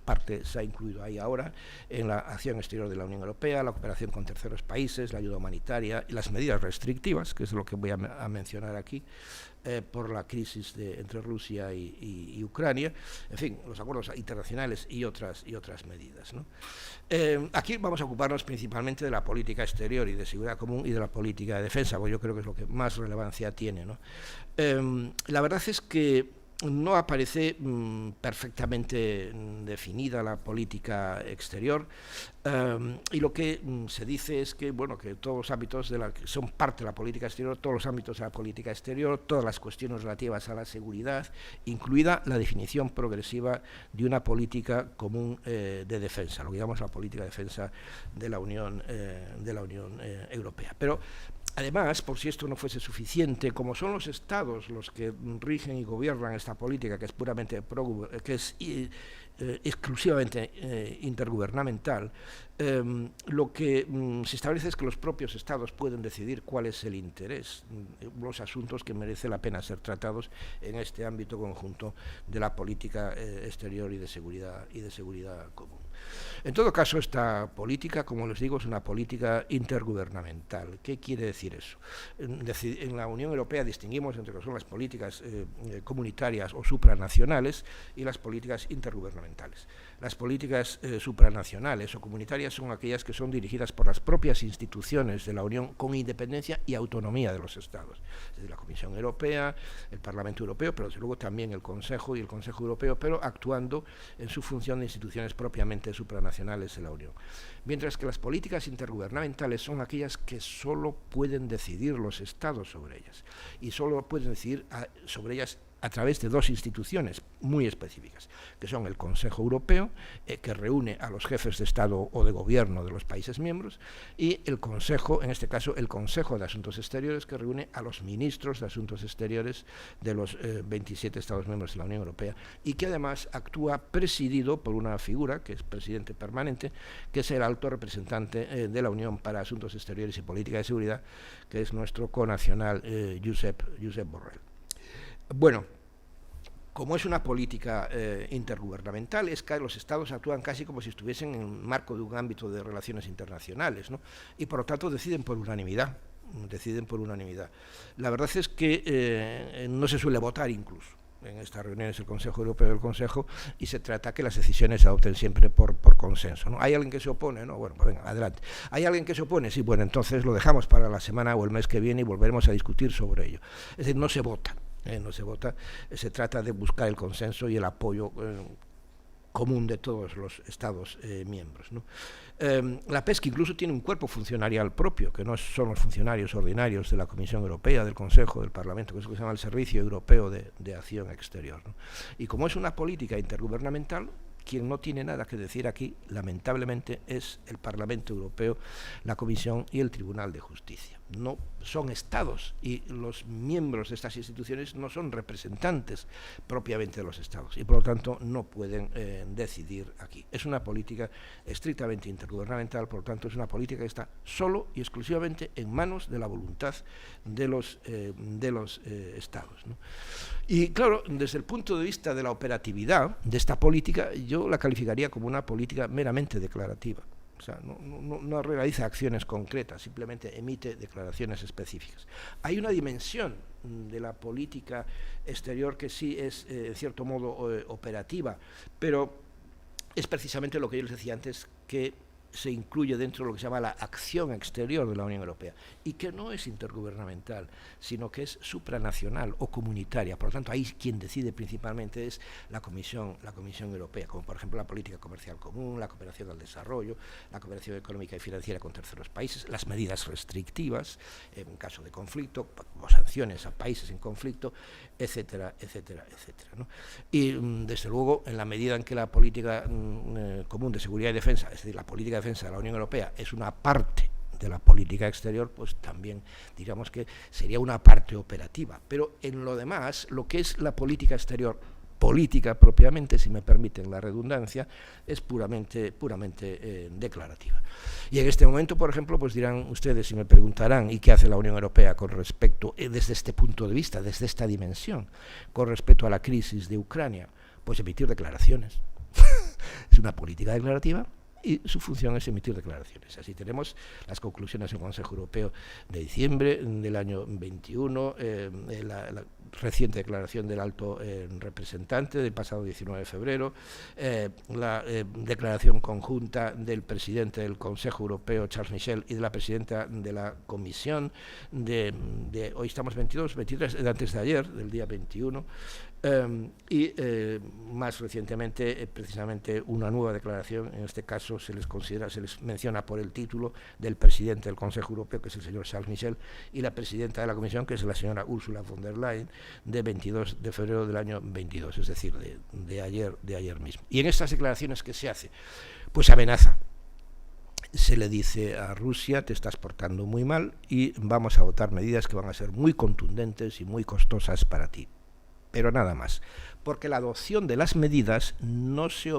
se ha incluido ahí ahora, en la acción exterior de la Unión Europea, la cooperación con terceros países, la ayuda humanitaria y las medidas restrictivas, que es lo que voy a mencionar aquí, por la crisis entre Rusia y Ucrania, en fin, los acuerdos internacionales y otras medidas, ¿no? Aquí vamos a ocuparnos principalmente de la política exterior y de seguridad común y de la política de defensa, porque yo creo que es lo que más relevancia tiene, ¿no? La verdad es que no aparece perfectamente definida la política exterior, y lo que se dice es que, bueno, que todos los ámbitos que son parte de la política exterior, todos los ámbitos de la política exterior, todas las cuestiones relativas a la seguridad, incluida la definición progresiva de una política común de defensa, lo que llamamos la política de defensa de la Unión Europea. Pero además, por si esto no fuese suficiente, como son los Estados los que rigen y gobiernan esta política, que es puramente exclusivamente intergubernamental, lo que se establece es que los propios Estados pueden decidir cuál es el interés, los asuntos que merece la pena ser tratados en este ámbito conjunto de la política exterior y de seguridad común. En todo caso, esta política, como les digo, es una política intergubernamental. ¿Qué quiere decir eso? En la Unión Europea distinguimos entre lo que son las políticas comunitarias o supranacionales y las políticas intergubernamentales. Las políticas supranacionales o comunitarias son aquellas que son dirigidas por las propias instituciones de la Unión con independencia y autonomía de los Estados. Es decir, la Comisión Europea, el Parlamento Europeo, pero desde luego también el Consejo y el Consejo Europeo, pero actuando en su función de instituciones propiamente supranacionales de la Unión. Mientras que las políticas intergubernamentales son aquellas que solo pueden decidir los Estados sobre ellas, y solo pueden decidir sobre ellas a través de dos instituciones muy específicas, que son el Consejo Europeo, que reúne a los jefes de Estado o de Gobierno de los países miembros, y el Consejo, en este caso el Consejo de Asuntos Exteriores, que reúne a los ministros de Asuntos Exteriores de los 27 Estados miembros de la Unión Europea, y que además actúa presidido por una figura, que es presidente permanente, que es el alto representante de la Unión para Asuntos Exteriores y Política de Seguridad, que es nuestro connacional Josep Borrell. Bueno, como es una política intergubernamental, es que los Estados actúan casi como si estuviesen en el marco de un ámbito de relaciones internacionales, ¿no? Y por lo tanto deciden por unanimidad. La verdad es que no se suele votar incluso en estas reuniones del Consejo Europeo y del Consejo, y se trata que las decisiones se adopten siempre por consenso, ¿no? ¿Hay alguien que se opone? No, bueno, pues venga, adelante. ¿Hay alguien que se opone? Sí, bueno, entonces lo dejamos para la semana o el mes que viene y volveremos a discutir sobre ello. Es decir, no se vota. Se trata de buscar el consenso y el apoyo común de todos los Estados miembros, ¿no? La PESC incluso tiene un cuerpo funcionarial propio, que no son los funcionarios ordinarios de la Comisión Europea, del Consejo, del Parlamento, que es lo que se llama el Servicio Europeo de Acción Exterior, ¿no? Y como es una política intergubernamental, quien no tiene nada que decir aquí, lamentablemente, es el Parlamento Europeo, la Comisión y el Tribunal de Justicia. No son Estados, y los miembros de estas instituciones no son representantes propiamente de los Estados, y por lo tanto no pueden decidir aquí. Es una política estrictamente intergubernamental, por lo tanto es una política que está solo y exclusivamente en manos de la voluntad de los Estados, ¿no? Y claro, desde el punto de vista de la operatividad de esta política, yo la calificaría como una política meramente declarativa. O sea, no realiza acciones concretas, simplemente emite declaraciones específicas. Hay una dimensión de la política exterior que sí es, en cierto modo, operativa, pero es precisamente lo que yo les decía antes, que se incluye dentro de lo que se llama la acción exterior de la Unión Europea, y que no es intergubernamental, sino que es supranacional o comunitaria. Por lo tanto, ahí quien decide principalmente es la Comisión Europea, como por ejemplo la política comercial común, la cooperación al desarrollo, la cooperación económica y financiera con terceros países, las medidas restrictivas en caso de conflicto, o sanciones a países en conflicto, etcétera, etcétera, etcétera, ¿no? Y desde luego, en la medida en que la política común de seguridad y defensa, es decir, la política de defensa de la Unión Europea es una parte de la política exterior, pues también diríamos que sería una parte operativa. Pero en lo demás, lo que es la política exterior, política propiamente, si me permiten la redundancia, es puramente declarativa. Y en este momento, por ejemplo, pues dirán ustedes y me preguntarán, ¿y qué hace la Unión Europea con respecto, desde este punto de vista, desde esta dimensión, con respecto a la crisis de Ucrania? Pues emitir declaraciones. Es una política declarativa y su función es emitir declaraciones. Así tenemos las conclusiones del Consejo Europeo de diciembre del año 21, la reciente declaración del alto representante del pasado 19 de febrero, la declaración conjunta del presidente del Consejo Europeo, Charles Michel, y de la presidenta de la Comisión de hoy estamos 23, antes de ayer, del día 21, y más recientemente precisamente una nueva declaración. En este caso se les menciona por el título del presidente del Consejo Europeo, que es el señor Charles Michel, y la presidenta de la Comisión, que es la señora Ursula von der Leyen, de 22 de febrero del año 22, es decir, de ayer mismo. Y en estas declaraciones que se hace, pues amenaza. Se le dice a Rusia: te estás portando muy mal y vamos a adoptar medidas que van a ser muy contundentes y muy costosas para ti. Pero nada más, porque la adopción de las medidas no se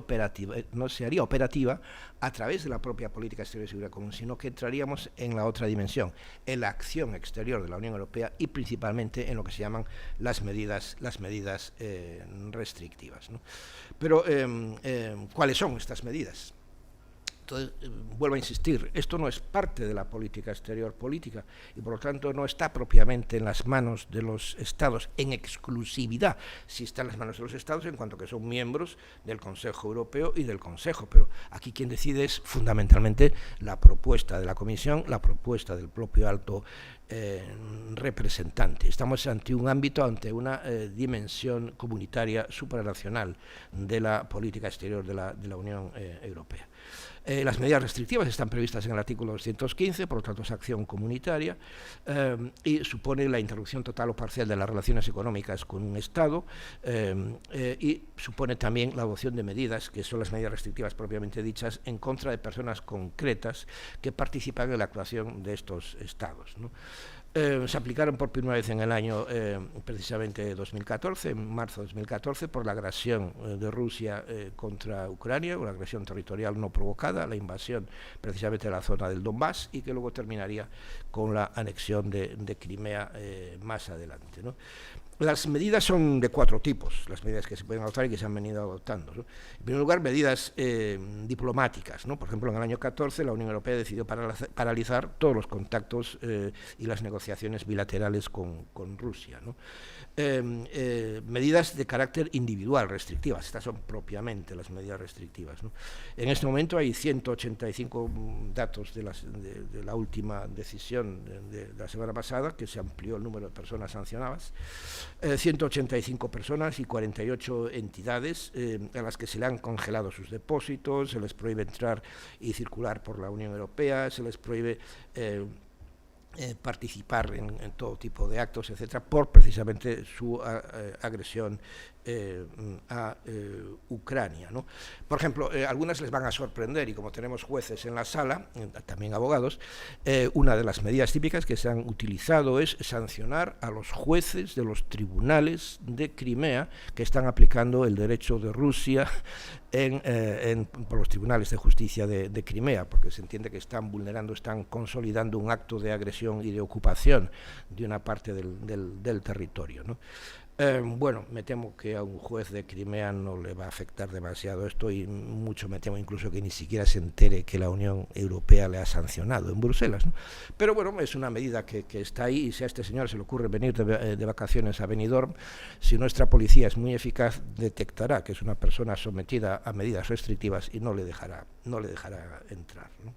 haría operativa a través de la propia política exterior y seguridad común, sino que entraríamos en la otra dimensión, en la acción exterior de la Unión Europea y principalmente en lo que se llaman las medidas restrictivas, ¿no? Pero, ¿cuáles son estas medidas? Entonces, vuelvo a insistir, esto no es parte de la política exterior política y por lo tanto no está propiamente en las manos de los Estados en exclusividad. Sí está en las manos de los Estados en cuanto que son miembros del Consejo Europeo y del Consejo, pero aquí quien decide es fundamentalmente la propuesta de la Comisión, la propuesta del propio alto representante. Estamos ante un ámbito, ante una dimensión comunitaria supranacional de la política exterior de la Unión Europea. Las medidas restrictivas están previstas en el artículo 215, por lo tanto es acción comunitaria, y supone la interrupción total o parcial de las relaciones económicas con un Estado, y supone también la adopción de medidas, que son las medidas restrictivas propiamente dichas, en contra de personas concretas que participan en la actuación de estos Estados, ¿no? Se aplicaron por primera vez en el año precisamente 2014, en marzo de 2014, por la agresión de Rusia contra Ucrania, una agresión territorial no provocada, la invasión precisamente de la zona del Donbass, y que luego terminaría con la anexión de Crimea más adelante, ¿no? Las medidas son de 4 tipos, las medidas que se pueden adoptar y que se han venido adoptando, ¿no? En primer lugar, medidas diplomáticas, ¿no? Por ejemplo, en el año 14 la Unión Europea decidió paralizar todos los contactos y las negociaciones bilaterales con Rusia, ¿no? Medidas de carácter individual restrictivas, estas son propiamente las medidas restrictivas, ¿no? En este momento hay 185 datos de la última decisión de la semana pasada, que se amplió el número de personas sancionadas, 185 personas y 48 entidades a las que se le han congelado sus depósitos, se les prohíbe entrar y circular por la Unión Europea, se les prohíbe participar en todo tipo de actos, etcétera, por precisamente su agresión a Ucrania, ¿no? Por ejemplo, algunas les van a sorprender, y como tenemos jueces en la sala, también abogados, una de las medidas típicas que se han utilizado es sancionar a los jueces de los tribunales de Crimea que están aplicando el derecho de Rusia por los tribunales de justicia de Crimea, porque se entiende que están vulnerando, están consolidando un acto de agresión y de ocupación de una parte del territorio, ¿no? Bueno, me temo que a un juez de Crimea no le va a afectar demasiado esto, y mucho me temo incluso que ni siquiera se entere que la Unión Europea le ha sancionado en Bruselas, ¿no? Pero bueno, es una medida que está ahí, y si a este señor se le ocurre venir de vacaciones a Benidorm, si nuestra policía es muy eficaz, detectará que es una persona sometida a medidas restrictivas y no le dejará entrar, ¿no?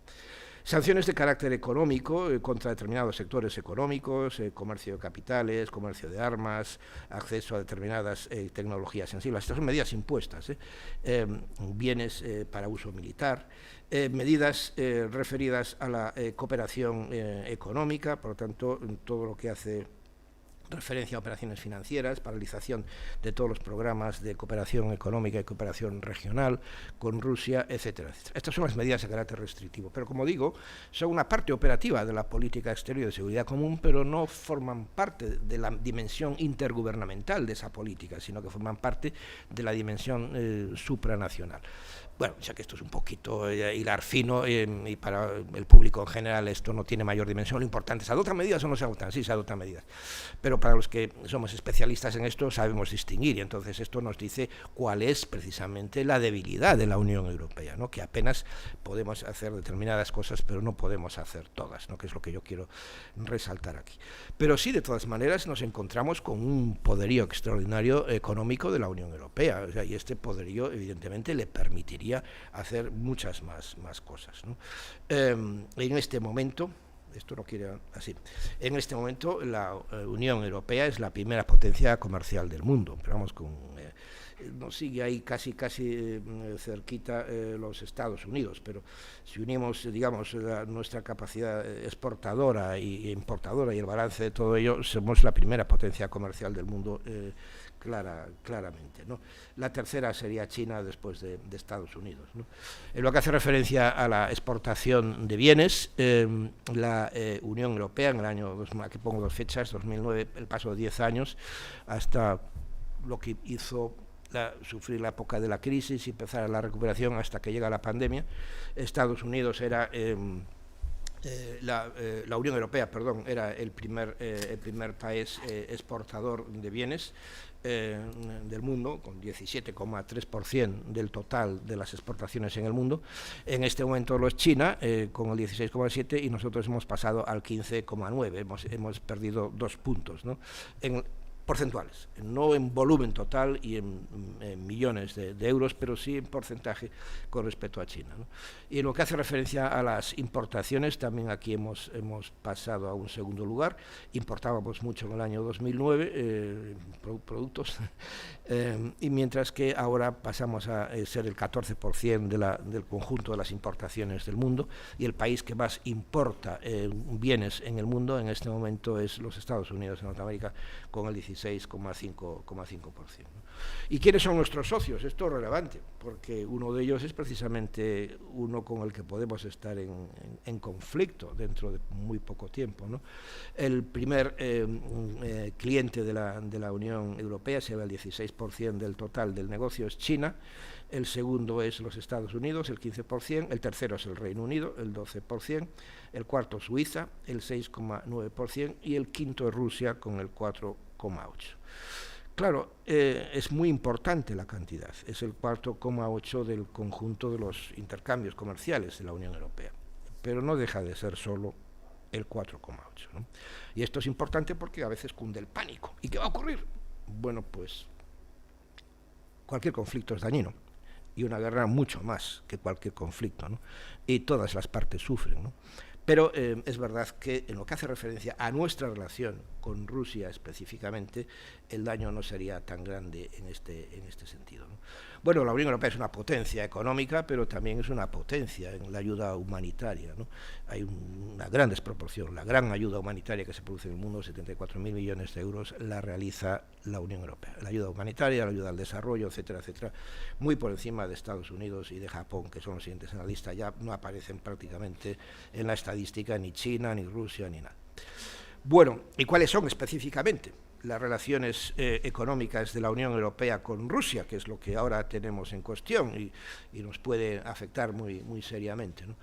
Sanciones de carácter económico contra determinados sectores económicos, comercio de capitales, comercio de armas, acceso a determinadas tecnologías sensibles. Estas son medidas impuestas, bienes para uso militar, medidas referidas a la cooperación económica, por lo tanto, todo lo que hace referencia a operaciones financieras, paralización de todos los programas de cooperación económica y cooperación regional con Rusia, etcétera, etcétera. Estas son las medidas de carácter restrictivo, pero como digo, son una parte operativa de la política exterior de seguridad común, pero no forman parte de la dimensión intergubernamental de esa política, sino que forman parte de la dimensión supranacional. bueno, ya que esto es un poquito hilar fino y para el público en general esto no tiene mayor dimensión, lo importante, ¿se adoptan medidas o no se adoptan? Sí, se adoptan medidas, pero para los que somos especialistas en esto sabemos distinguir, y entonces esto nos dice cuál es precisamente la debilidad de la Unión Europea, ¿no? Que apenas podemos hacer determinadas cosas, pero no podemos hacer todas, ¿no? Que es lo que yo quiero resaltar aquí. Pero sí, de todas maneras, nos encontramos con un poderío extraordinario económico de la Unión Europea, o sea, y este poderío evidentemente le permitiría hacer muchas más cosas, ¿no? En este momento, esto no quiere así, en este momento la Unión Europea es la primera potencia comercial del mundo, pero vamos con... nos sigue ahí casi cerquita los Estados Unidos, pero si unimos, digamos, nuestra capacidad exportadora e importadora y el balance de todo ello, somos la primera potencia comercial del mundo, claramente, ¿no? La tercera sería China después de Estados Unidos, ¿no? En lo que hace referencia a la exportación de bienes, la Unión Europea en el año, aquí pongo dos fechas, 2009, el paso de 10 años, hasta lo que hizo sufrir la época de la crisis y empezar la recuperación hasta que llega la pandemia. Estados Unidos era... la Unión Europea, perdón, era el primer país exportador de bienes del mundo, con 17,3% del total de las exportaciones en el mundo. En este momento lo es China, con el 16,7%, y nosotros hemos pasado al 15,9%, hemos perdido 2 puntos, ¿no? Porcentuales, no en volumen total y en millones de euros, pero sí en porcentaje con respecto a China, ¿no? Y en lo que hace referencia a las importaciones, también aquí hemos pasado a un segundo lugar. Importábamos mucho en el año 2009 productos, y mientras que ahora pasamos a ser el 14% del conjunto de las importaciones del mundo, y el país que más importa bienes en el mundo en este momento es los Estados Unidos de Norteamérica, con el 16,5%, ¿no? ¿Y quiénes son nuestros socios? Esto es relevante, porque uno de ellos es precisamente uno con el que podemos estar en conflicto dentro de muy poco tiempo, ¿no? El primer cliente de la Unión Europea, se lleva el 16% del total del negocio, es China. El segundo es los Estados Unidos, el 15%, el tercero es el Reino Unido, el 12%, el cuarto Suiza, el 6,9%, y el quinto es Rusia, con el 4,8%. Claro, es muy importante la cantidad, es el 4,8% del conjunto de los intercambios comerciales de la Unión Europea, pero no deja de ser solo el 4,8%, ¿no? Y esto es importante porque a veces cunde el pánico. ¿Y qué va a ocurrir? Bueno, pues cualquier conflicto es dañino, y una guerra mucho más que cualquier conflicto, ¿no? Y todas las partes sufren, ¿no? Pero es verdad que en lo que hace referencia a nuestra relación con Rusia específicamente, el daño no sería tan grande en este sentido, ¿no? Bueno, la Unión Europea es una potencia económica, pero también es una potencia en la ayuda humanitaria, ¿no? Hay una gran desproporción. La gran ayuda humanitaria que se produce en el mundo, 74.000 millones de euros, la realiza la Unión Europea. La ayuda humanitaria, la ayuda al desarrollo, etcétera, etcétera, muy por encima de Estados Unidos y de Japón, que son los siguientes en la lista. Ya no aparecen prácticamente en la estadística ni China, ni Rusia, ni nada. Bueno, ¿y cuáles son específicamente las relaciones económicas de la Unión Europea con Rusia, que es lo que ahora tenemos en cuestión y nos puede afectar muy seriamente, ¿no?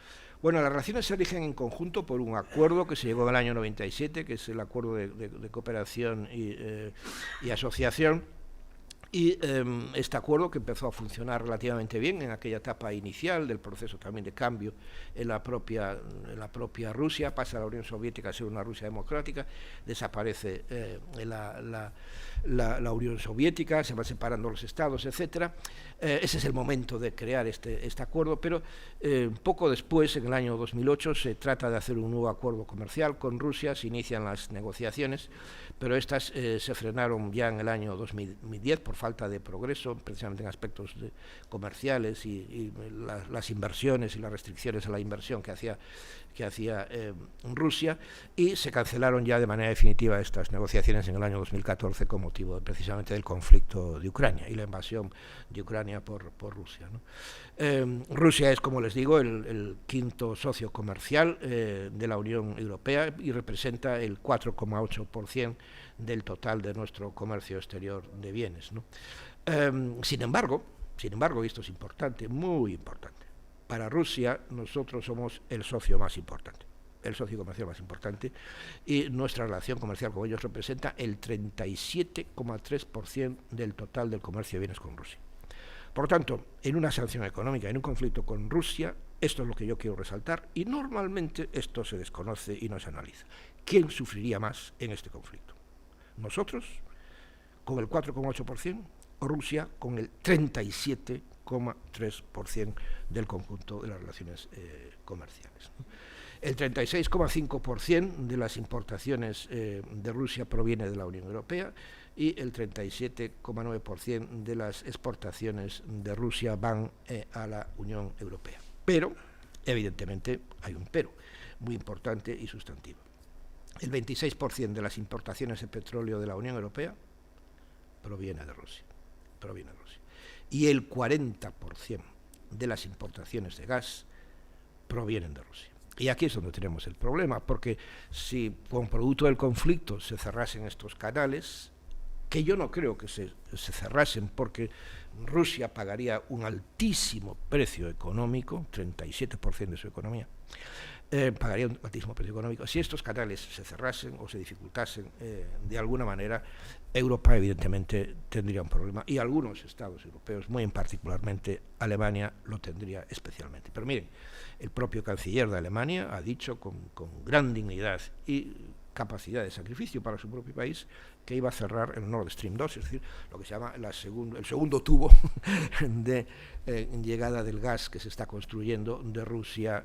Bueno, las relaciones se rigen en conjunto por un acuerdo que se llegó en el año 97, que es el acuerdo de cooperación y asociación. Y este acuerdo, que empezó a funcionar relativamente bien en aquella etapa inicial del proceso también de cambio en la propia Rusia, pasa a la Unión Soviética a ser una Rusia democrática, desaparece la Unión Soviética, se van separando los estados, etcétera. Ese es el momento de crear este acuerdo, pero poco después, en el año 2008, se trata de hacer un nuevo acuerdo comercial con Rusia, se inician las negociaciones, pero estas se frenaron ya en el año 2010 por falta de progreso, precisamente en aspectos comerciales y las inversiones y las restricciones a la inversión que hacía Rusia, y se cancelaron ya de manera definitiva estas negociaciones en el año 2014 con motivo precisamente del conflicto de Ucrania y la invasión de Ucrania por Rusia, ¿no? Rusia es, como les digo, el quinto socio comercial de la Unión Europea y representa el 4,8% del total de nuestro comercio exterior de bienes, ¿no? Sin embargo, Sin embargo, y esto es importante, muy importante, para Rusia nosotros somos el socio más importante, el socio comercial más importante, y nuestra relación comercial con ellos representa el 37,3% del total del comercio de bienes con Rusia. Por lo tanto, en una sanción económica, en un conflicto con Rusia, esto es lo que yo quiero resaltar, y normalmente esto se desconoce y no se analiza. ¿Quién sufriría más en este conflicto? ¿Nosotros, con el 4,8%, o Rusia, con el 37,3% del conjunto de las relaciones comerciales? El 36,5% de las importaciones de Rusia proviene de la Unión Europea y el 37,9% de las exportaciones de Rusia van a la Unión Europea. Pero, evidentemente, hay un pero muy importante y sustantivo. El 26% de las importaciones de petróleo de la Unión Europea proviene de Rusia. Y el 40% de las importaciones de gas provienen de Rusia. Y aquí es donde tenemos el problema, porque si con producto del conflicto se cerrasen estos canales, que yo no creo que se cerrasen, porque Rusia pagaría un altísimo precio económico, 37% de su economía, pagaría un altísimo precio económico. Si estos canales se cerrasen o se dificultasen de alguna manera, Europa evidentemente tendría un problema, y algunos estados europeos, muy en particularmente Alemania, lo tendría especialmente. Pero miren, el propio canciller de Alemania ha dicho con gran dignidad y capacidad de sacrificio para su propio país que iba a cerrar el Nord Stream 2, es decir, lo que se llama el segundo tubo de llegada del gas que se está construyendo de Rusia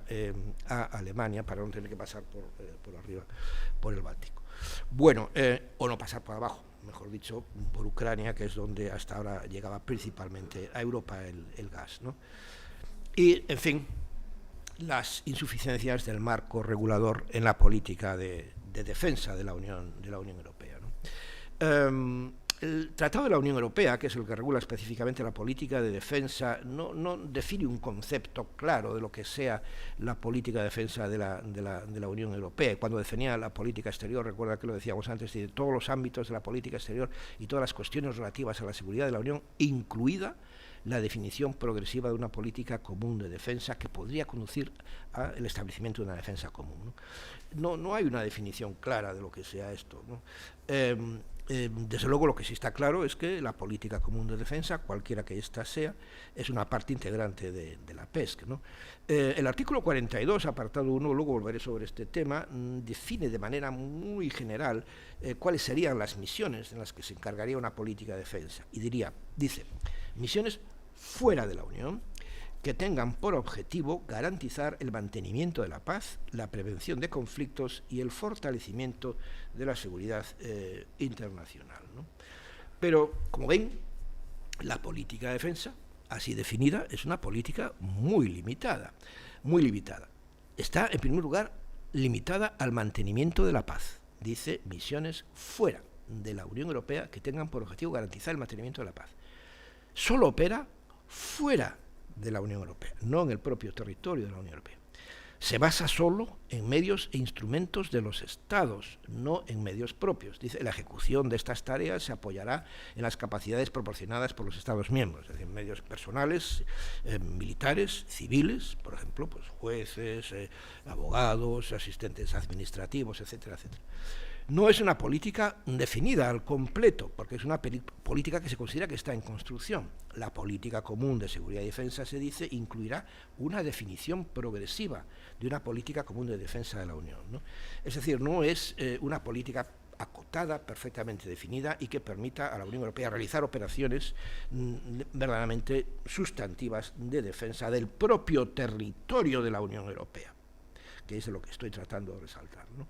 a Alemania, para no tener que pasar por arriba, por el Báltico. Bueno, o no pasar por abajo, mejor dicho, por Ucrania, que es donde hasta ahora llegaba principalmente a Europa el gas, ¿no? Y, en fin, las insuficiencias del marco regulador en la política de defensa de la Unión Europea, ¿no? El Tratado de la Unión Europea, que es el que regula específicamente la política de defensa, no define un concepto claro de lo que sea la política de defensa de la Unión Europea. Cuando definía la política exterior, recuerda que lo decíamos antes, de todos los ámbitos de la política exterior y todas las cuestiones relativas a la seguridad de la Unión, incluida la definición progresiva de una política común de defensa que podría conducir al establecimiento de una defensa común, ¿no? No hay una definición clara de lo que sea esto, ¿no? Desde luego, lo que sí está claro es que la política común de defensa, cualquiera que ésta sea, es una parte integrante de la PESC, ¿no? El artículo 42, apartado 1, luego volveré sobre este tema, define de manera muy general cuáles serían las misiones en las que se encargaría una política de defensa. Y dice, misiones fuera de la Unión, que tengan por objetivo garantizar el mantenimiento de la paz, la prevención de conflictos y el fortalecimiento de la seguridad internacional, ¿no? Pero, como ven, la política de defensa, así definida, es una política muy limitada, muy limitada. Está, en primer lugar, limitada al mantenimiento de la paz. Dice, misiones fuera de la Unión Europea que tengan por objetivo garantizar el mantenimiento de la paz. Solo opera fuera de la Unión Europea, no en el propio territorio de la Unión Europea. Se basa solo en medios e instrumentos de los Estados, no en medios propios. Dice, la ejecución de estas tareas se apoyará en las capacidades proporcionadas por los Estados miembros, es decir, medios personales, militares, civiles, por ejemplo, pues jueces, abogados, asistentes administrativos, etcétera, etcétera. No es una política definida al completo, porque es una política que se considera que está en construcción. La política común de seguridad y defensa, se dice, incluirá una definición progresiva de una política común de defensa de la Unión, ¿no? Es decir, no es una política acotada, perfectamente definida y que permita a la Unión Europea realizar operaciones verdaderamente sustantivas de defensa del propio territorio de la Unión Europea, que es de lo que estoy tratando de resaltar, ¿no?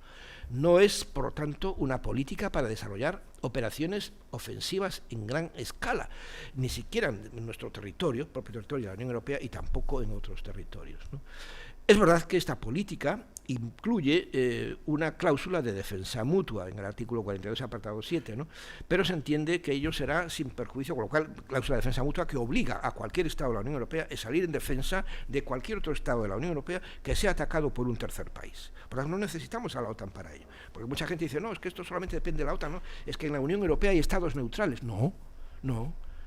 No es, por lo tanto, una política para desarrollar operaciones ofensivas en gran escala, ni siquiera en nuestro territorio, propio territorio de la Unión Europea, y tampoco en otros territorios, ¿no? Es verdad que esta política incluye una cláusula de defensa mutua en el artículo 42, apartado 7, ¿no? Pero se entiende que ello será sin perjuicio, con lo cual, cláusula de defensa mutua que obliga a cualquier Estado de la Unión Europea a salir en defensa de cualquier otro Estado de la Unión Europea que sea atacado por un tercer país. Por lo tanto, no necesitamos a la OTAN para ello, porque mucha gente dice, no, es que esto solamente depende de la OTAN, no, es que en la Unión Europea hay Estados neutrales. No,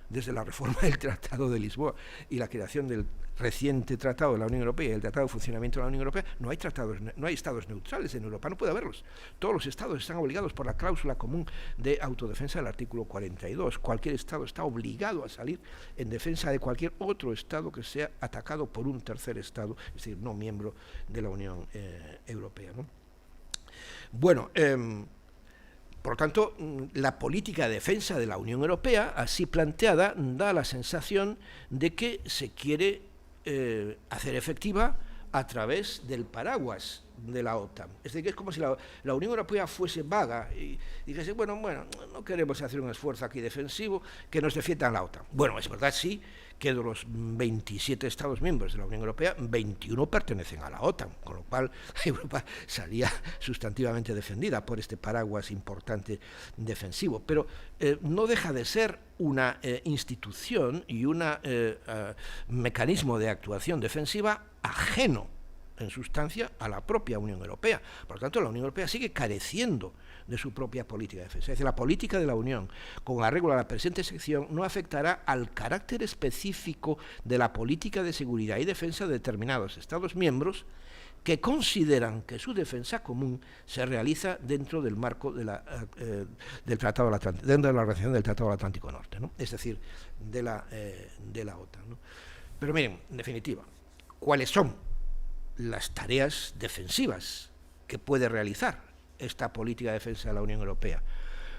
desde la reforma del Tratado de Lisboa y la creación del reciente Tratado de la Unión Europea y el Tratado de Funcionamiento de la Unión Europea, no hay estados neutrales en Europa, no puede haberlos. Todos los estados están obligados por la cláusula común de autodefensa del artículo 42. Cualquier estado está obligado a salir en defensa de cualquier otro estado que sea atacado por un tercer estado, es decir, no miembro de la Unión Europea, ¿no? Bueno, por lo tanto, la política de defensa de la Unión Europea, así planteada, da la sensación de que se quiere hacer efectiva a través del paraguas de la OTAN. Es decir, que es como si la Unión Europea fuese vaga y dijese, bueno, no queremos hacer un esfuerzo aquí defensivo, que nos defiendan la OTAN. Bueno, es verdad, sí, que de los 27 Estados miembros de la Unión Europea, 21 pertenecen a la OTAN, con lo cual Europa salía sustantivamente defendida por este paraguas importante defensivo. Pero no deja de ser una institución y un mecanismo de actuación defensiva ajeno en sustancia a la propia Unión Europea. Por lo tanto, la Unión Europea sigue careciendo de su propia política de defensa. Es decir, la política de la Unión, con arreglo a la presente sección, no afectará al carácter específico de la política de seguridad y defensa de determinados Estados miembros que consideran que su defensa común se realiza dentro del marco de del Tratado del Atlántico, dentro de la Organización del Tratado del Atlántico Norte, ¿no? Es decir, de la OTAN, ¿no? Pero miren, en definitiva, ¿cuáles son las tareas defensivas que puede realizar esta política de defensa de la Unión Europea?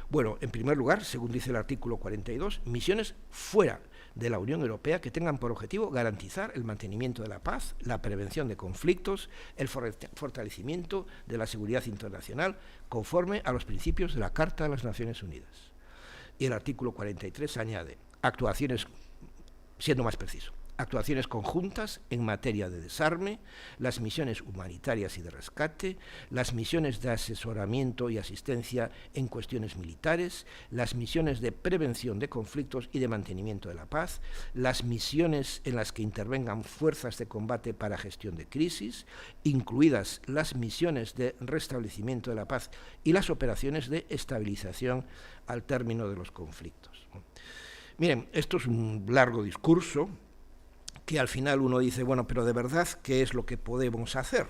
Bueno, en primer lugar, según dice el artículo 42, misiones fuera de la Unión Europea que tengan por objetivo garantizar el mantenimiento de la paz, la prevención de conflictos, el fortalecimiento de la seguridad internacional conforme a los principios de la Carta de las Naciones Unidas. Y el artículo 43 añade actuaciones, siendo más preciso, actuaciones conjuntas en materia de desarme, las misiones humanitarias y de rescate, las misiones de asesoramiento y asistencia en cuestiones militares, las misiones de prevención de conflictos y de mantenimiento de la paz, las misiones en las que intervengan fuerzas de combate para gestión de crisis, incluidas las misiones de restablecimiento de la paz y las operaciones de estabilización al término de los conflictos. Miren, esto es un largo discurso que al final uno dice, bueno, pero de verdad, ¿qué es lo que podemos hacer?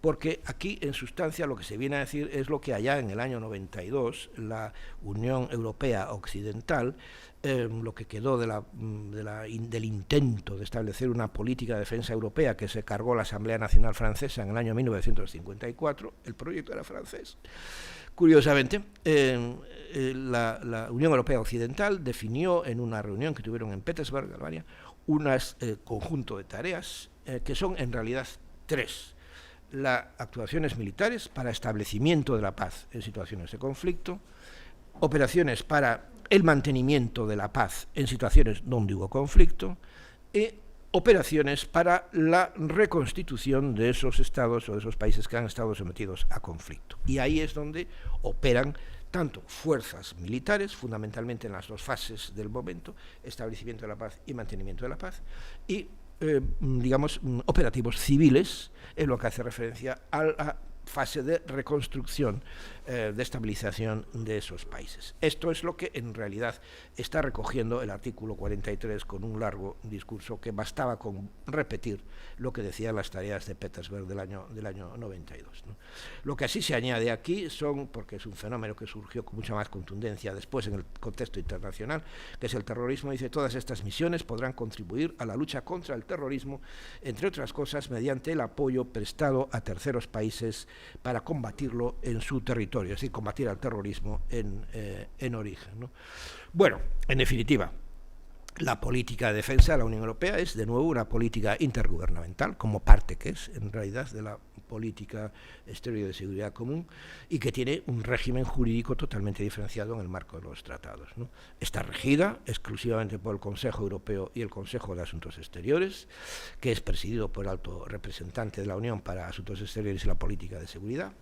Porque aquí, en sustancia, lo que se viene a decir es lo que allá en el año 92 la Unión Europea Occidental, lo que quedó del intento de establecer una política de defensa europea que se cargó la Asamblea Nacional Francesa en el año 1954, el proyecto era francés. Curiosamente, la Unión Europea Occidental definió en una reunión que tuvieron en Petersburg, Alemania, un conjunto de tareas que son en realidad tres. Las actuaciones militares para establecimiento de la paz en situaciones de conflicto, operaciones para el mantenimiento de la paz en situaciones donde hubo conflicto y operaciones para la reconstitución de esos estados o de esos países que han estado sometidos a conflicto. Y ahí es donde operan tanto fuerzas militares, fundamentalmente en las dos fases del momento, establecimiento de la paz y mantenimiento de la paz, y, digamos, operativos civiles, en lo que hace referencia a la fase de reconstrucción, de estabilización de esos países. Esto es lo que en realidad está recogiendo el artículo 43 con un largo discurso que bastaba con repetir lo que decían las tareas de Petersburg del año 92, ¿no? Lo que así se añade aquí son, porque es un fenómeno que surgió con mucha más contundencia después en el contexto internacional, que es el terrorismo, dice, todas estas misiones podrán contribuir a la lucha contra el terrorismo, entre otras cosas, mediante el apoyo prestado a terceros países para combatirlo en su territorio, es decir, combatir al terrorismo en origen, ¿no? Bueno, en definitiva, la política de defensa de la Unión Europea es, de nuevo, una política intergubernamental, como parte que es, en realidad, de la política exterior de seguridad común, y que tiene un régimen jurídico totalmente diferenciado en el marco de los tratados, ¿no? Está regida exclusivamente por el Consejo Europeo y el Consejo de Asuntos Exteriores, que es presidido por el alto representante de la Unión para Asuntos Exteriores y la Política de Seguridad.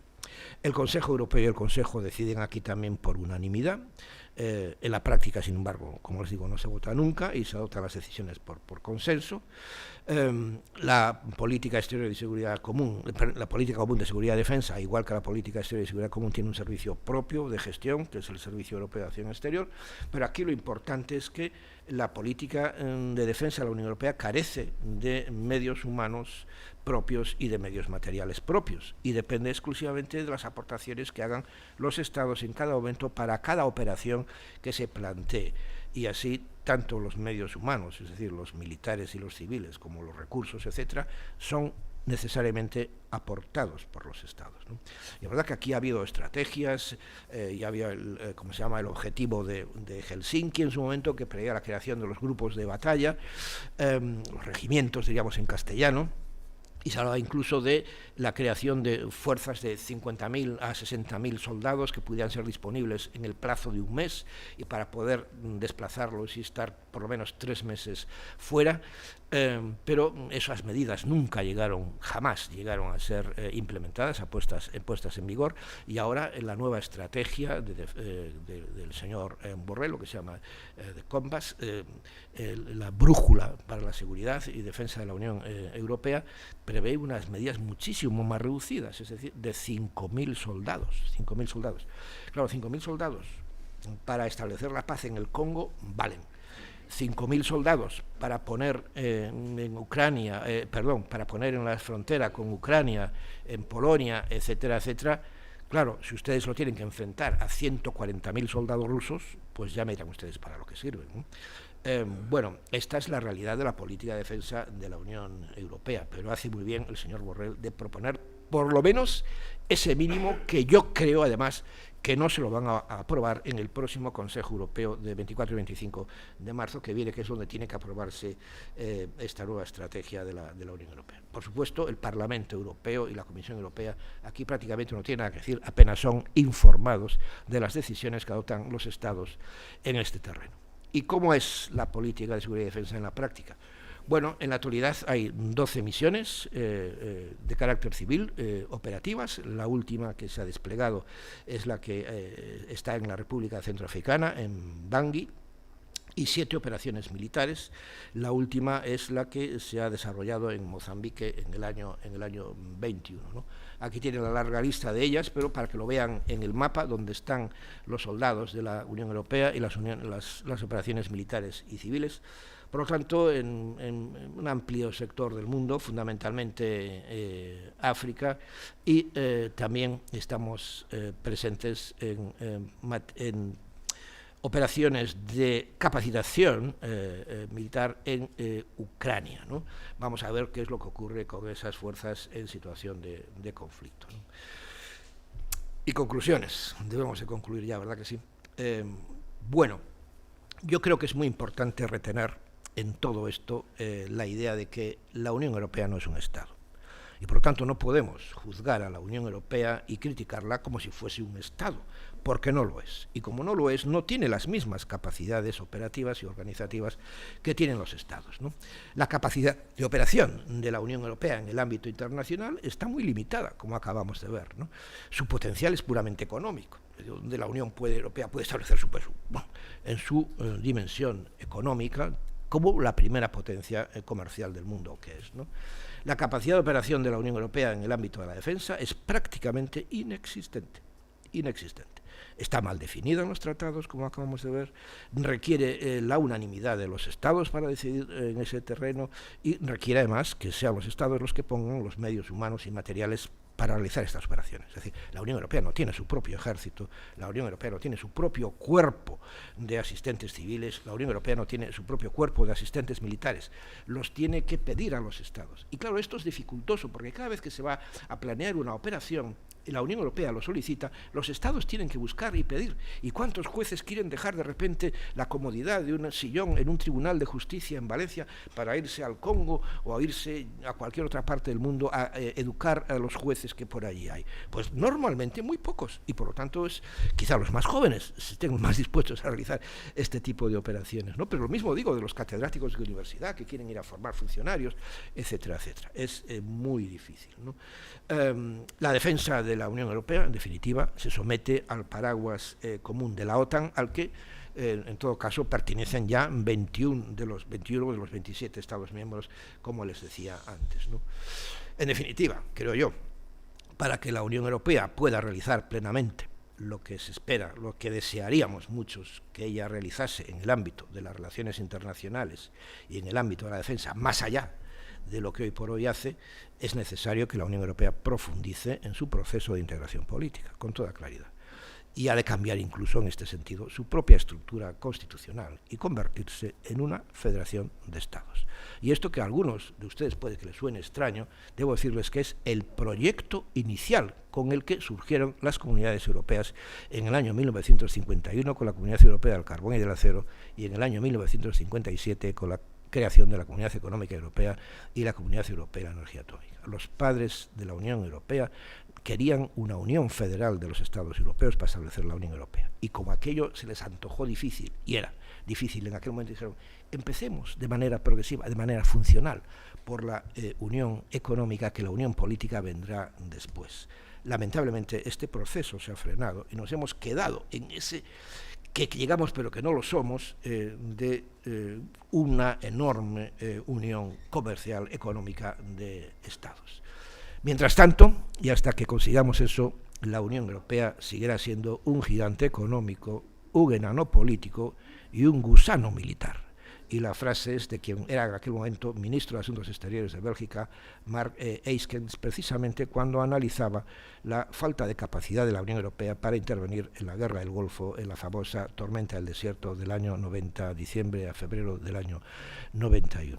El Consejo Europeo y el Consejo deciden aquí también por unanimidad. En la práctica, sin embargo, como les digo, no se vota nunca y se adoptan las decisiones por consenso. La política exterior y seguridad común, la política común de seguridad y defensa, igual que la política exterior y seguridad común, tiene un servicio propio de gestión, que es el Servicio Europeo de Acción Exterior, pero aquí lo importante es que la política de defensa de la Unión Europea carece de medios humanos propios y de medios materiales propios, y depende exclusivamente de las aportaciones que hagan los Estados en cada momento para cada operación que se plantee, y así tanto los medios humanos, es decir, los militares y los civiles, como los recursos, etcétera, son necesariamente aportados por los Estados, ¿no? Y la verdad que aquí ha habido estrategias, ya había el objetivo de Helsinki en su momento, que preveía la creación de los grupos de batalla, los regimientos, diríamos en castellano, y se hablaba incluso de la creación de fuerzas de 50.000 a 60.000 soldados que pudieran ser disponibles en el plazo de un mes, y para poder desplazarlos y estar por lo menos 3 meses fuera, pero esas medidas nunca jamás llegaron a ser implementadas, puestas en vigor, y ahora en la nueva estrategia del señor Borrell, lo que se llama The Compass, la brújula para la seguridad y defensa de la Unión Europea, prevé unas medidas muchísimo más reducidas, es decir, de 5.000 soldados. 5.000 soldados. Claro, 5.000 soldados para establecer la paz en el Congo valen. 5.000 soldados para poner para poner en la frontera con Ucrania, en Polonia, etcétera, etcétera. Claro, si ustedes lo tienen que enfrentar a 140.000 soldados rusos, pues ya me dirán ustedes para lo que sirven, ¿no? Bueno, esta es la realidad de la política de defensa de la Unión Europea, pero hace muy bien el señor Borrell de proponer por lo menos ese mínimo, que yo creo además que no se lo van a aprobar en el próximo Consejo Europeo de 24 y 25 de marzo que viene, que es donde tiene que aprobarse esta nueva estrategia de la Unión Europea. Por supuesto, el Parlamento Europeo y la Comisión Europea aquí prácticamente no tienen nada que decir, apenas son informados de las decisiones que adoptan los Estados en este terreno. ¿Y cómo es la política de seguridad y defensa en la práctica? Bueno, en la actualidad hay 12 misiones de carácter civil operativas. La última que se ha desplegado es la que está en la República Centroafricana, en Bangui, y 7 operaciones militares. La última es la que se ha desarrollado en Mozambique en el año 21, ¿no? Aquí tienen la larga lista de ellas, pero para que lo vean en el mapa donde están los soldados de la Unión Europea y las operaciones militares y civiles. Por lo tanto, en un amplio sector del mundo, fundamentalmente África, y también estamos presentes en operaciones de capacitación militar en Ucrania, ¿no? Vamos a ver qué es lo que ocurre con esas fuerzas en situación de conflicto, ¿no? Y conclusiones, debemos de concluir ya, ¿verdad que sí? Bueno, yo creo que es muy importante retener en todo esto la idea de que la Unión Europea no es un Estado. Y por lo tanto no podemos juzgar a la Unión Europea y criticarla como si fuese un Estado, porque no lo es. Y como no lo es, no tiene las mismas capacidades operativas y organizativas que tienen los Estados, ¿no? La capacidad de operación de la Unión Europea en el ámbito internacional está muy limitada, como acabamos de ver, ¿no? Su potencial es puramente económico, donde la Unión Europea puede establecer su peso en su dimensión económica como la primera potencia comercial del mundo que es, ¿no? La capacidad de operación de la Unión Europea en el ámbito de la defensa es prácticamente inexistente. Está mal definida en los tratados, como acabamos de ver, requiere la unanimidad de los Estados para decidir en ese terreno, y requiere además que sean los Estados los que pongan los medios humanos y materiales para realizar estas operaciones. Es decir, la Unión Europea no tiene su propio ejército, la Unión Europea no tiene su propio cuerpo de asistentes civiles, la Unión Europea no tiene su propio cuerpo de asistentes militares, los tiene que pedir a los Estados. Y claro, esto es dificultoso, porque cada vez que se va a planear una operación, la Unión Europea lo solicita, los Estados tienen que buscar y pedir. ¿Y cuántos jueces quieren dejar de repente la comodidad de un sillón en un tribunal de justicia en Valencia para irse al Congo o a irse a cualquier otra parte del mundo a educar a los jueces que por allí hay? Pues normalmente muy pocos, y por lo tanto quizá los más jóvenes estén más dispuestos a realizar este tipo de operaciones, ¿no? Pero lo mismo digo de los catedráticos de universidad que quieren ir a formar funcionarios, etcétera, etcétera. Es muy difícil, ¿no? La defensa de de la Unión Europea, en definitiva, se somete al paraguas común de la OTAN, al que, en todo caso, pertenecen ya 21 de los 27 Estados miembros, como les decía antes, ¿no? En definitiva, creo yo, para que la Unión Europea pueda realizar plenamente lo que se espera, lo que desearíamos muchos que ella realizase en el ámbito de las relaciones internacionales y en el ámbito de la defensa, más allá de lo que hoy por hoy hace, es necesario que la Unión Europea profundice en su proceso de integración política, con toda claridad. Y ha de cambiar incluso en este sentido su propia estructura constitucional y convertirse en una federación de Estados. Y esto que a algunos de ustedes puede que les suene extraño, debo decirles que es el proyecto inicial con el que surgieron las comunidades europeas en el año 1951 con la Comunidad Europea del Carbón y del Acero y en el año 1957 con la creación de la Comunidad Económica Europea y la Comunidad Europea de la Energía Atómica. Los padres de la Unión Europea querían una unión federal de los Estados europeos para establecer la Unión Europea. Y como aquello se les antojó difícil, y era difícil en aquel momento, dijeron, empecemos de manera progresiva, de manera funcional, por la unión económica, que la unión política vendrá después. Lamentablemente este proceso se ha frenado y nos hemos quedado en ese que llegamos pero que no lo somos, de una enorme unión comercial, económica de Estados. Mientras tanto, y hasta que consigamos eso, la Unión Europea seguirá siendo un gigante económico, un enano político y un gusano militar. Y la frase es de quien era en aquel momento ministro de Asuntos Exteriores de Bélgica, Mark Eyskens, precisamente cuando analizaba la falta de capacidad de la Unión Europea para intervenir en la Guerra del Golfo, en la famosa tormenta del desierto del año 90, diciembre a febrero del año 91.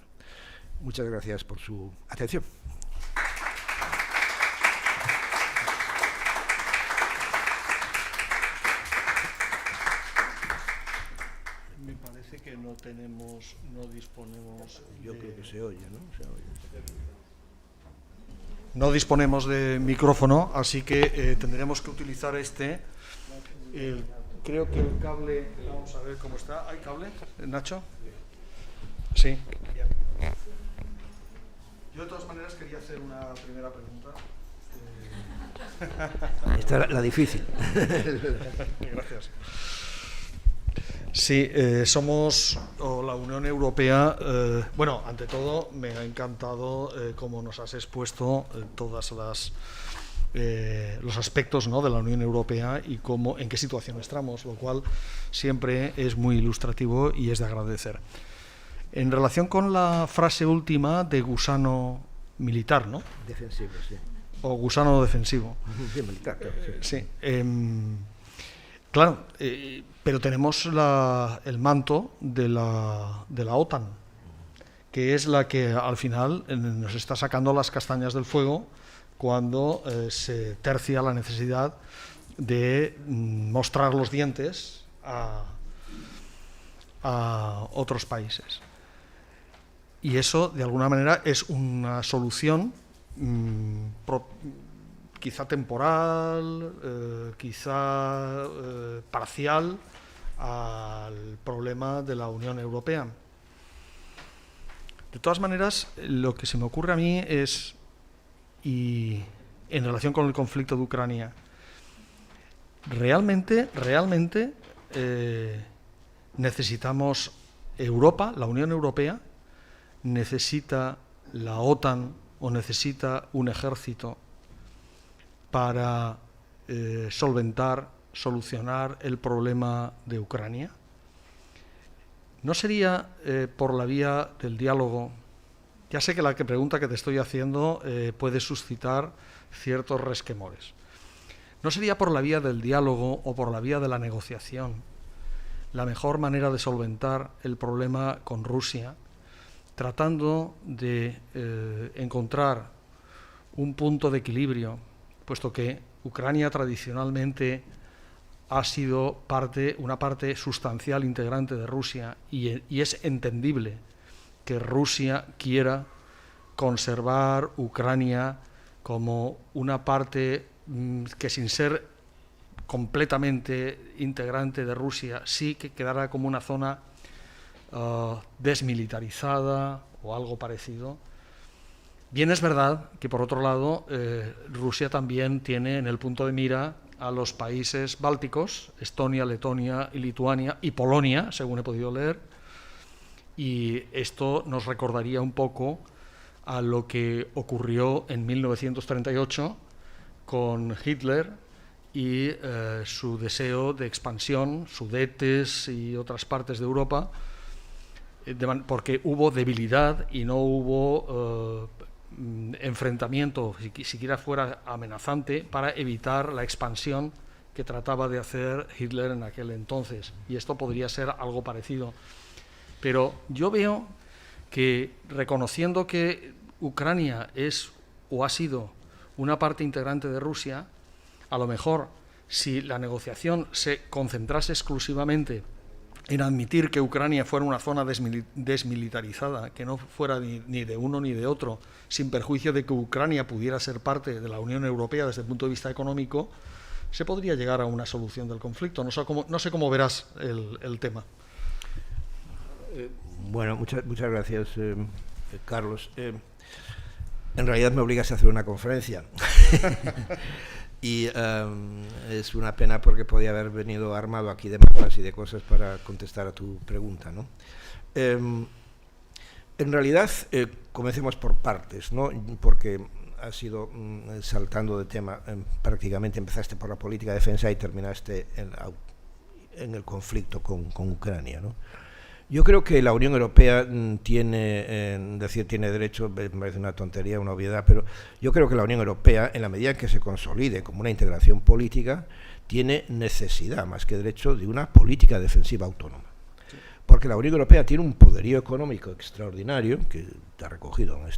Muchas gracias por su atención. Me parece que no disponemos. Yo creo que se oye, ¿no? Se oye. No disponemos de micrófono, así que tendremos que utilizar este. Creo que el cable, vamos a ver cómo está. ¿Hay cable, Nacho? Sí. Yo de todas maneras quería hacer una primera pregunta. Esta es la difícil. Gracias. Sí, somos la Unión Europea. Bueno, ante todo, me ha encantado cómo nos has expuesto todas los aspectos, ¿no?, de la Unión Europea y en qué situación estamos, lo cual siempre es muy ilustrativo y es de agradecer. En relación con la frase última de gusano militar, ¿no? Defensivo, sí. O gusano defensivo. Sí, militar, claro, sí. Sí. Claro, pero tenemos el manto de la OTAN, que es la que al final nos está sacando las castañas del fuego cuando se tercia la necesidad de mostrar los dientes a otros países. Y eso, de alguna manera, es una solución quizá temporal, quizá parcial al problema de la Unión Europea. De todas maneras, lo que se me ocurre a mí es, y en relación con el conflicto de Ucrania, realmente necesitamos Europa, la Unión Europea, necesita la OTAN o necesita un ejército para solucionar el problema de Ucrania. ¿No sería por la vía del diálogo? Ya sé que la pregunta que te estoy haciendo puede suscitar ciertos resquemores. ¿No sería por la vía del diálogo o por la vía de la negociación la mejor manera de solventar el problema con Rusia, tratando de encontrar un punto de equilibrio, puesto que Ucrania tradicionalmente ha sido una parte sustancial integrante de Rusia y es entendible que Rusia quiera conservar Ucrania como una parte que, sin ser completamente integrante de Rusia, sí que quedará como una zona desmilitarizada o algo parecido. Bien es verdad que, por otro lado, Rusia también tiene en el punto de mira a los países bálticos, Estonia, Letonia y Lituania, y Polonia, según he podido leer, y esto nos recordaría un poco a lo que ocurrió en 1938 con Hitler y su deseo de expansión, Sudetes y otras partes de Europa, porque hubo debilidad y no hubo enfrentamiento, siquiera fuera amenazante, para evitar la expansión que trataba de hacer Hitler en aquel entonces. Y esto podría ser algo parecido. Pero yo veo que, reconociendo que Ucrania es o ha sido una parte integrante de Rusia, a lo mejor si la negociación se concentrase exclusivamente en admitir que Ucrania fuera una zona desmilitarizada, que no fuera ni de uno ni de otro, sin perjuicio de que Ucrania pudiera ser parte de la Unión Europea desde el punto de vista económico, se podría llegar a una solución del conflicto. No sé cómo verás el tema. Bueno, muchas gracias, Carlos. En realidad me obligas a hacer una conferencia. Y es una pena porque podía haber venido armado aquí de mapas y de cosas para contestar a tu pregunta, ¿no? En realidad, comencemos por partes, ¿no? Porque has ido saltando de tema. Prácticamente empezaste por la política de defensa y terminaste en el conflicto con Ucrania, ¿no? Yo creo que la Unión Europea tiene derecho, me parece una tontería, una obviedad, pero yo creo que la Unión Europea, en la medida en que se consolide como una integración política, tiene necesidad, más que derecho, de una política defensiva autónoma. Porque la Unión Europea tiene un poderío económico extraordinario, que está recogido en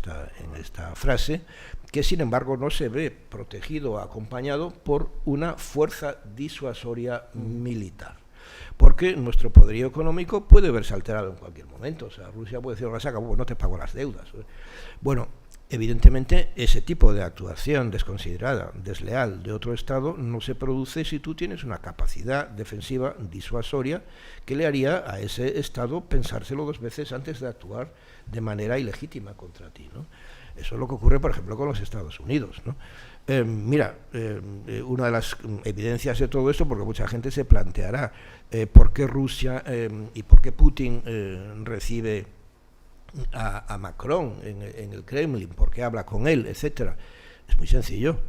esta frase, que sin embargo no se ve protegido o acompañado por una fuerza disuasoria militar. Porque nuestro poderío económico puede verse alterado en cualquier momento. O sea, Rusia puede decir, saca, no te pago las deudas. Bueno, evidentemente ese tipo de actuación desconsiderada, desleal de otro Estado no se produce si tú tienes una capacidad defensiva disuasoria que le haría a ese Estado pensárselo dos veces antes de actuar de manera ilegítima contra ti, ¿no? Eso es lo que ocurre, por ejemplo, con los Estados Unidos, ¿no? Mira, una de las evidencias de todo esto, porque mucha gente se planteará por qué Rusia y por qué Putin recibe a Macron en el Kremlin, por qué habla con él, etcétera. Es muy sencillo,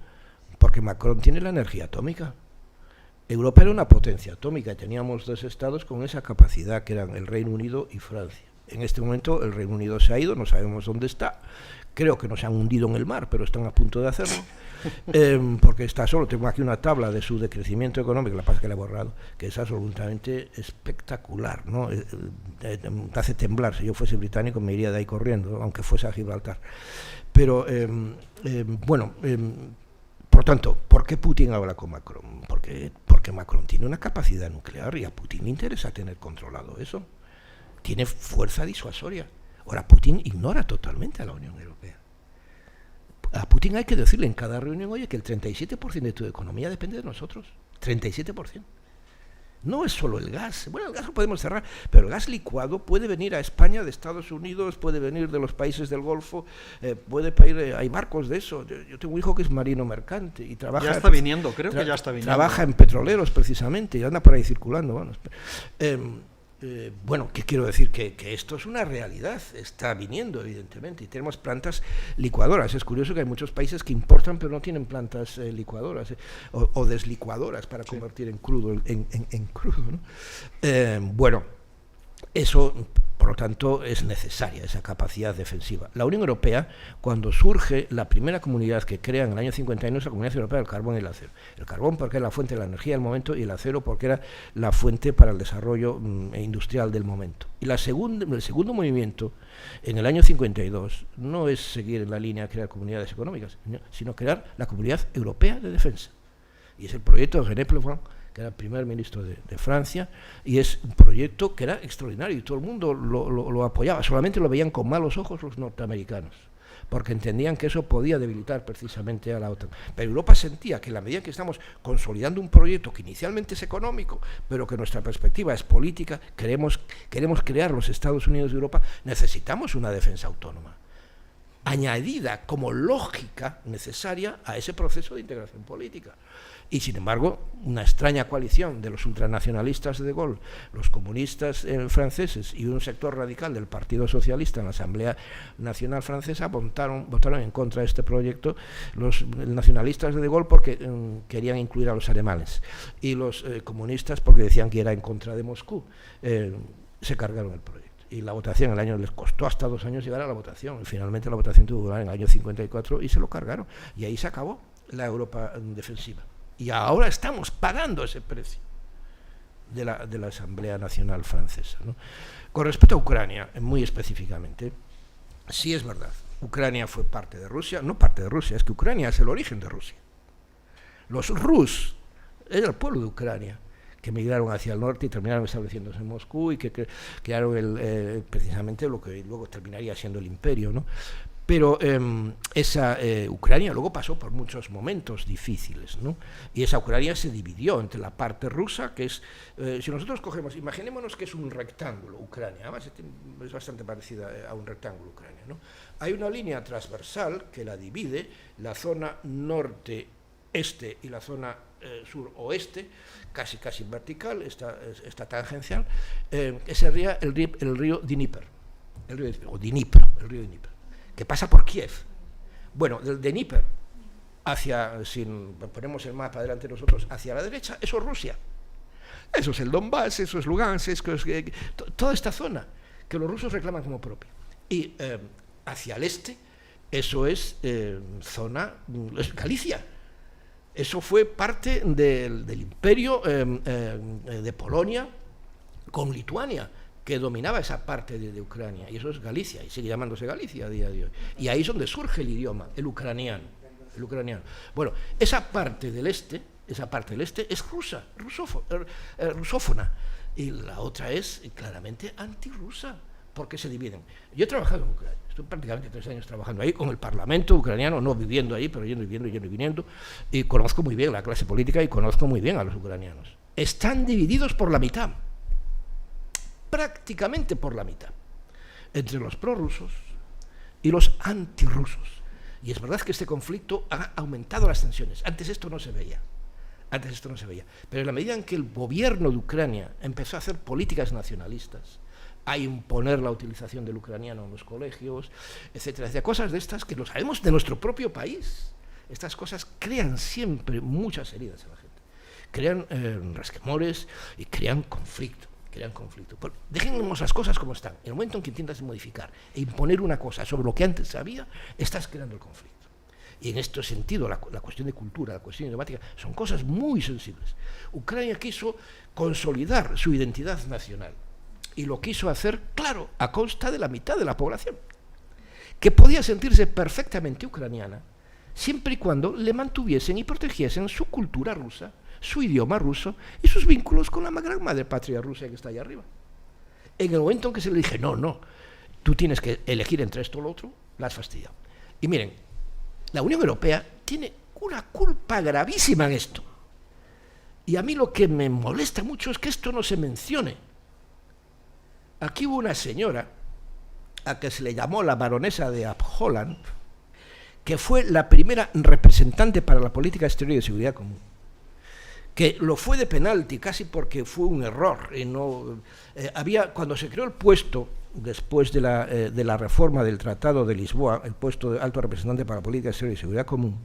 porque Macron tiene la energía atómica. Europa era una potencia atómica y teníamos dos estados con esa capacidad, que eran el Reino Unido y Francia. En este momento el Reino Unido se ha ido, no sabemos dónde está. Creo que no se han hundido en el mar, pero están a punto de hacerlo, porque está solo. Tengo aquí una tabla de su decrecimiento económico, la pasa que la he borrado, que es absolutamente espectacular, ¿no? Te hace temblar. Si yo fuese británico me iría de ahí corriendo, aunque fuese a Gibraltar. Pero, bueno, por tanto, ¿por qué Putin habla con Macron? Porque Macron tiene una capacidad nuclear y a Putin le interesa tener controlado eso. Tiene fuerza disuasoria. Ahora, Putin ignora totalmente a la Unión Europea. A Putin hay que decirle en cada reunión, oye, que el 37% de tu economía depende de nosotros. 37%. No es solo el gas. Bueno, el gas lo podemos cerrar, pero el gas licuado puede venir a España de Estados Unidos, puede venir de los países del Golfo, hay barcos de eso. Yo tengo un hijo que es marino mercante y trabaja... Ya está viniendo, creo que ya está viniendo. Trabaja en petroleros, precisamente, y anda por ahí circulando. Bueno, bueno, ¿qué quiero decir? Que esto es una realidad, está viniendo evidentemente, y tenemos plantas licuadoras. Es curioso que hay muchos países que importan pero no tienen plantas licuadoras o deslicuadoras para convertir en crudo, en crudo, ¿no? Bueno, eso, por lo tanto, es necesaria esa capacidad defensiva. La Unión Europea, cuando surge la primera comunidad que crea en el año 59, es la Comunidad Europea del Carbón y el Acero. El carbón porque era la fuente de la energía del momento y el acero porque era la fuente para el desarrollo industrial del momento. Y el segundo movimiento, en el año 52, no es seguir en la línea de crear comunidades económicas, sino crear la Comunidad Europea de Defensa. Y es el proyecto de René Pleven, que era el primer ministro de Francia, y es un proyecto que era extraordinario y todo el mundo lo apoyaba. Solamente lo veían con malos ojos los norteamericanos, porque entendían que eso podía debilitar precisamente a la OTAN. Pero Europa sentía que en la medida que estamos consolidando un proyecto que inicialmente es económico, pero que nuestra perspectiva es política, queremos crear los Estados Unidos de Europa, necesitamos una defensa autónoma. añadida como lógica necesaria a ese proceso de integración política. Y sin embargo, una extraña coalición de los ultranacionalistas de Gaulle, los comunistas franceses y un sector radical del Partido Socialista en la Asamblea Nacional Francesa votaron en contra de este proyecto. Los nacionalistas de Gaulle porque querían incluir a los alemanes, y los comunistas porque decían que era en contra de Moscú. Se cargaron el proyecto. Y la votación, el año les costó hasta 2 años llegar a la votación, y finalmente la votación tuvo lugar en el año 54 y se lo cargaron. Y ahí se acabó la Europa defensiva. Y ahora estamos pagando ese precio de la Asamblea Nacional Francesa, ¿no? Con respecto a Ucrania, muy específicamente, sí es verdad, Ucrania fue parte de Rusia, no parte de Rusia, es que Ucrania es el origen de Rusia. Los rus era el pueblo de Ucrania, que emigraron hacia el norte y terminaron estableciéndose en Moscú y que crearon precisamente lo que luego terminaría siendo el imperio, ¿no? Pero esa Ucrania luego pasó por muchos momentos difíciles, ¿no? Y esa Ucrania se dividió entre la parte rusa, que es, si nosotros cogemos, imaginémonos que es un rectángulo Ucrania, además es bastante parecida a un rectángulo Ucrania, ¿no? Hay una línea transversal que la divide, la zona norte-este y la zona sur-oeste, casi vertical, está tangencial, sería el río Dnieper, el río Dnieper, que pasa por Kiev. Bueno, del Dnieper hacia, si ponemos el mapa delante de nosotros, hacia la derecha, eso es Rusia. Eso es el Donbass, eso es Lugansk, toda esta zona que los rusos reclaman como propia. Y hacia el este, eso es es Galicia. Eso fue parte del imperio de Polonia con Lituania, que dominaba esa parte de Ucrania, y eso es Galicia, y sigue llamándose Galicia a día de hoy. Y ahí es donde surge el idioma, el ucraniano. Bueno, esa parte del este es rusófona, y la otra es claramente antirrusa, porque se dividen. Yo he trabajado en Ucrania, estoy prácticamente 3 años trabajando ahí con el Parlamento ucraniano, no viviendo ahí, pero yendo y viniendo, y conozco muy bien la clase política y conozco muy bien a los ucranianos. Están divididos por la mitad, prácticamente por la mitad, entre los prorrusos y los antirrusos. Y es verdad que este conflicto ha aumentado las tensiones. Antes esto no se veía. Pero en la medida en que el gobierno de Ucrania empezó a hacer políticas nacionalistas, a imponer la utilización del ucraniano en los colegios, etcétera, cosas de estas que lo sabemos de nuestro propio país. Estas cosas crean siempre muchas heridas en la gente. Crean resquemores y crean conflicto. Dejemos las cosas como están. En el momento en que intentas modificar e imponer una cosa sobre lo que antes había, estás creando el conflicto. Y en este sentido, la cuestión de cultura, la cuestión idiomática, son cosas muy sensibles. Ucrania quiso consolidar su identidad nacional y lo quiso hacer, claro, a costa de la mitad de la población, que podía sentirse perfectamente ucraniana siempre y cuando le mantuviesen y protegiesen su cultura rusa, su idioma ruso y sus vínculos con la gran madre patria rusa que está allá arriba. En el momento en que se le dije, no, tú tienes que elegir entre esto o lo otro, la has fastidiado. Y miren, la Unión Europea tiene una culpa gravísima en esto. Y a mí lo que me molesta mucho es que esto no se mencione. Aquí hubo una señora, a que se le llamó la baronesa de Abholland, que fue la primera representante para la política exterior y de seguridad común, que lo fue de penalti casi porque fue un error. Y no, cuando se creó el puesto, después de la reforma del Tratado de Lisboa, el puesto de alto representante para la política exterior y seguridad común,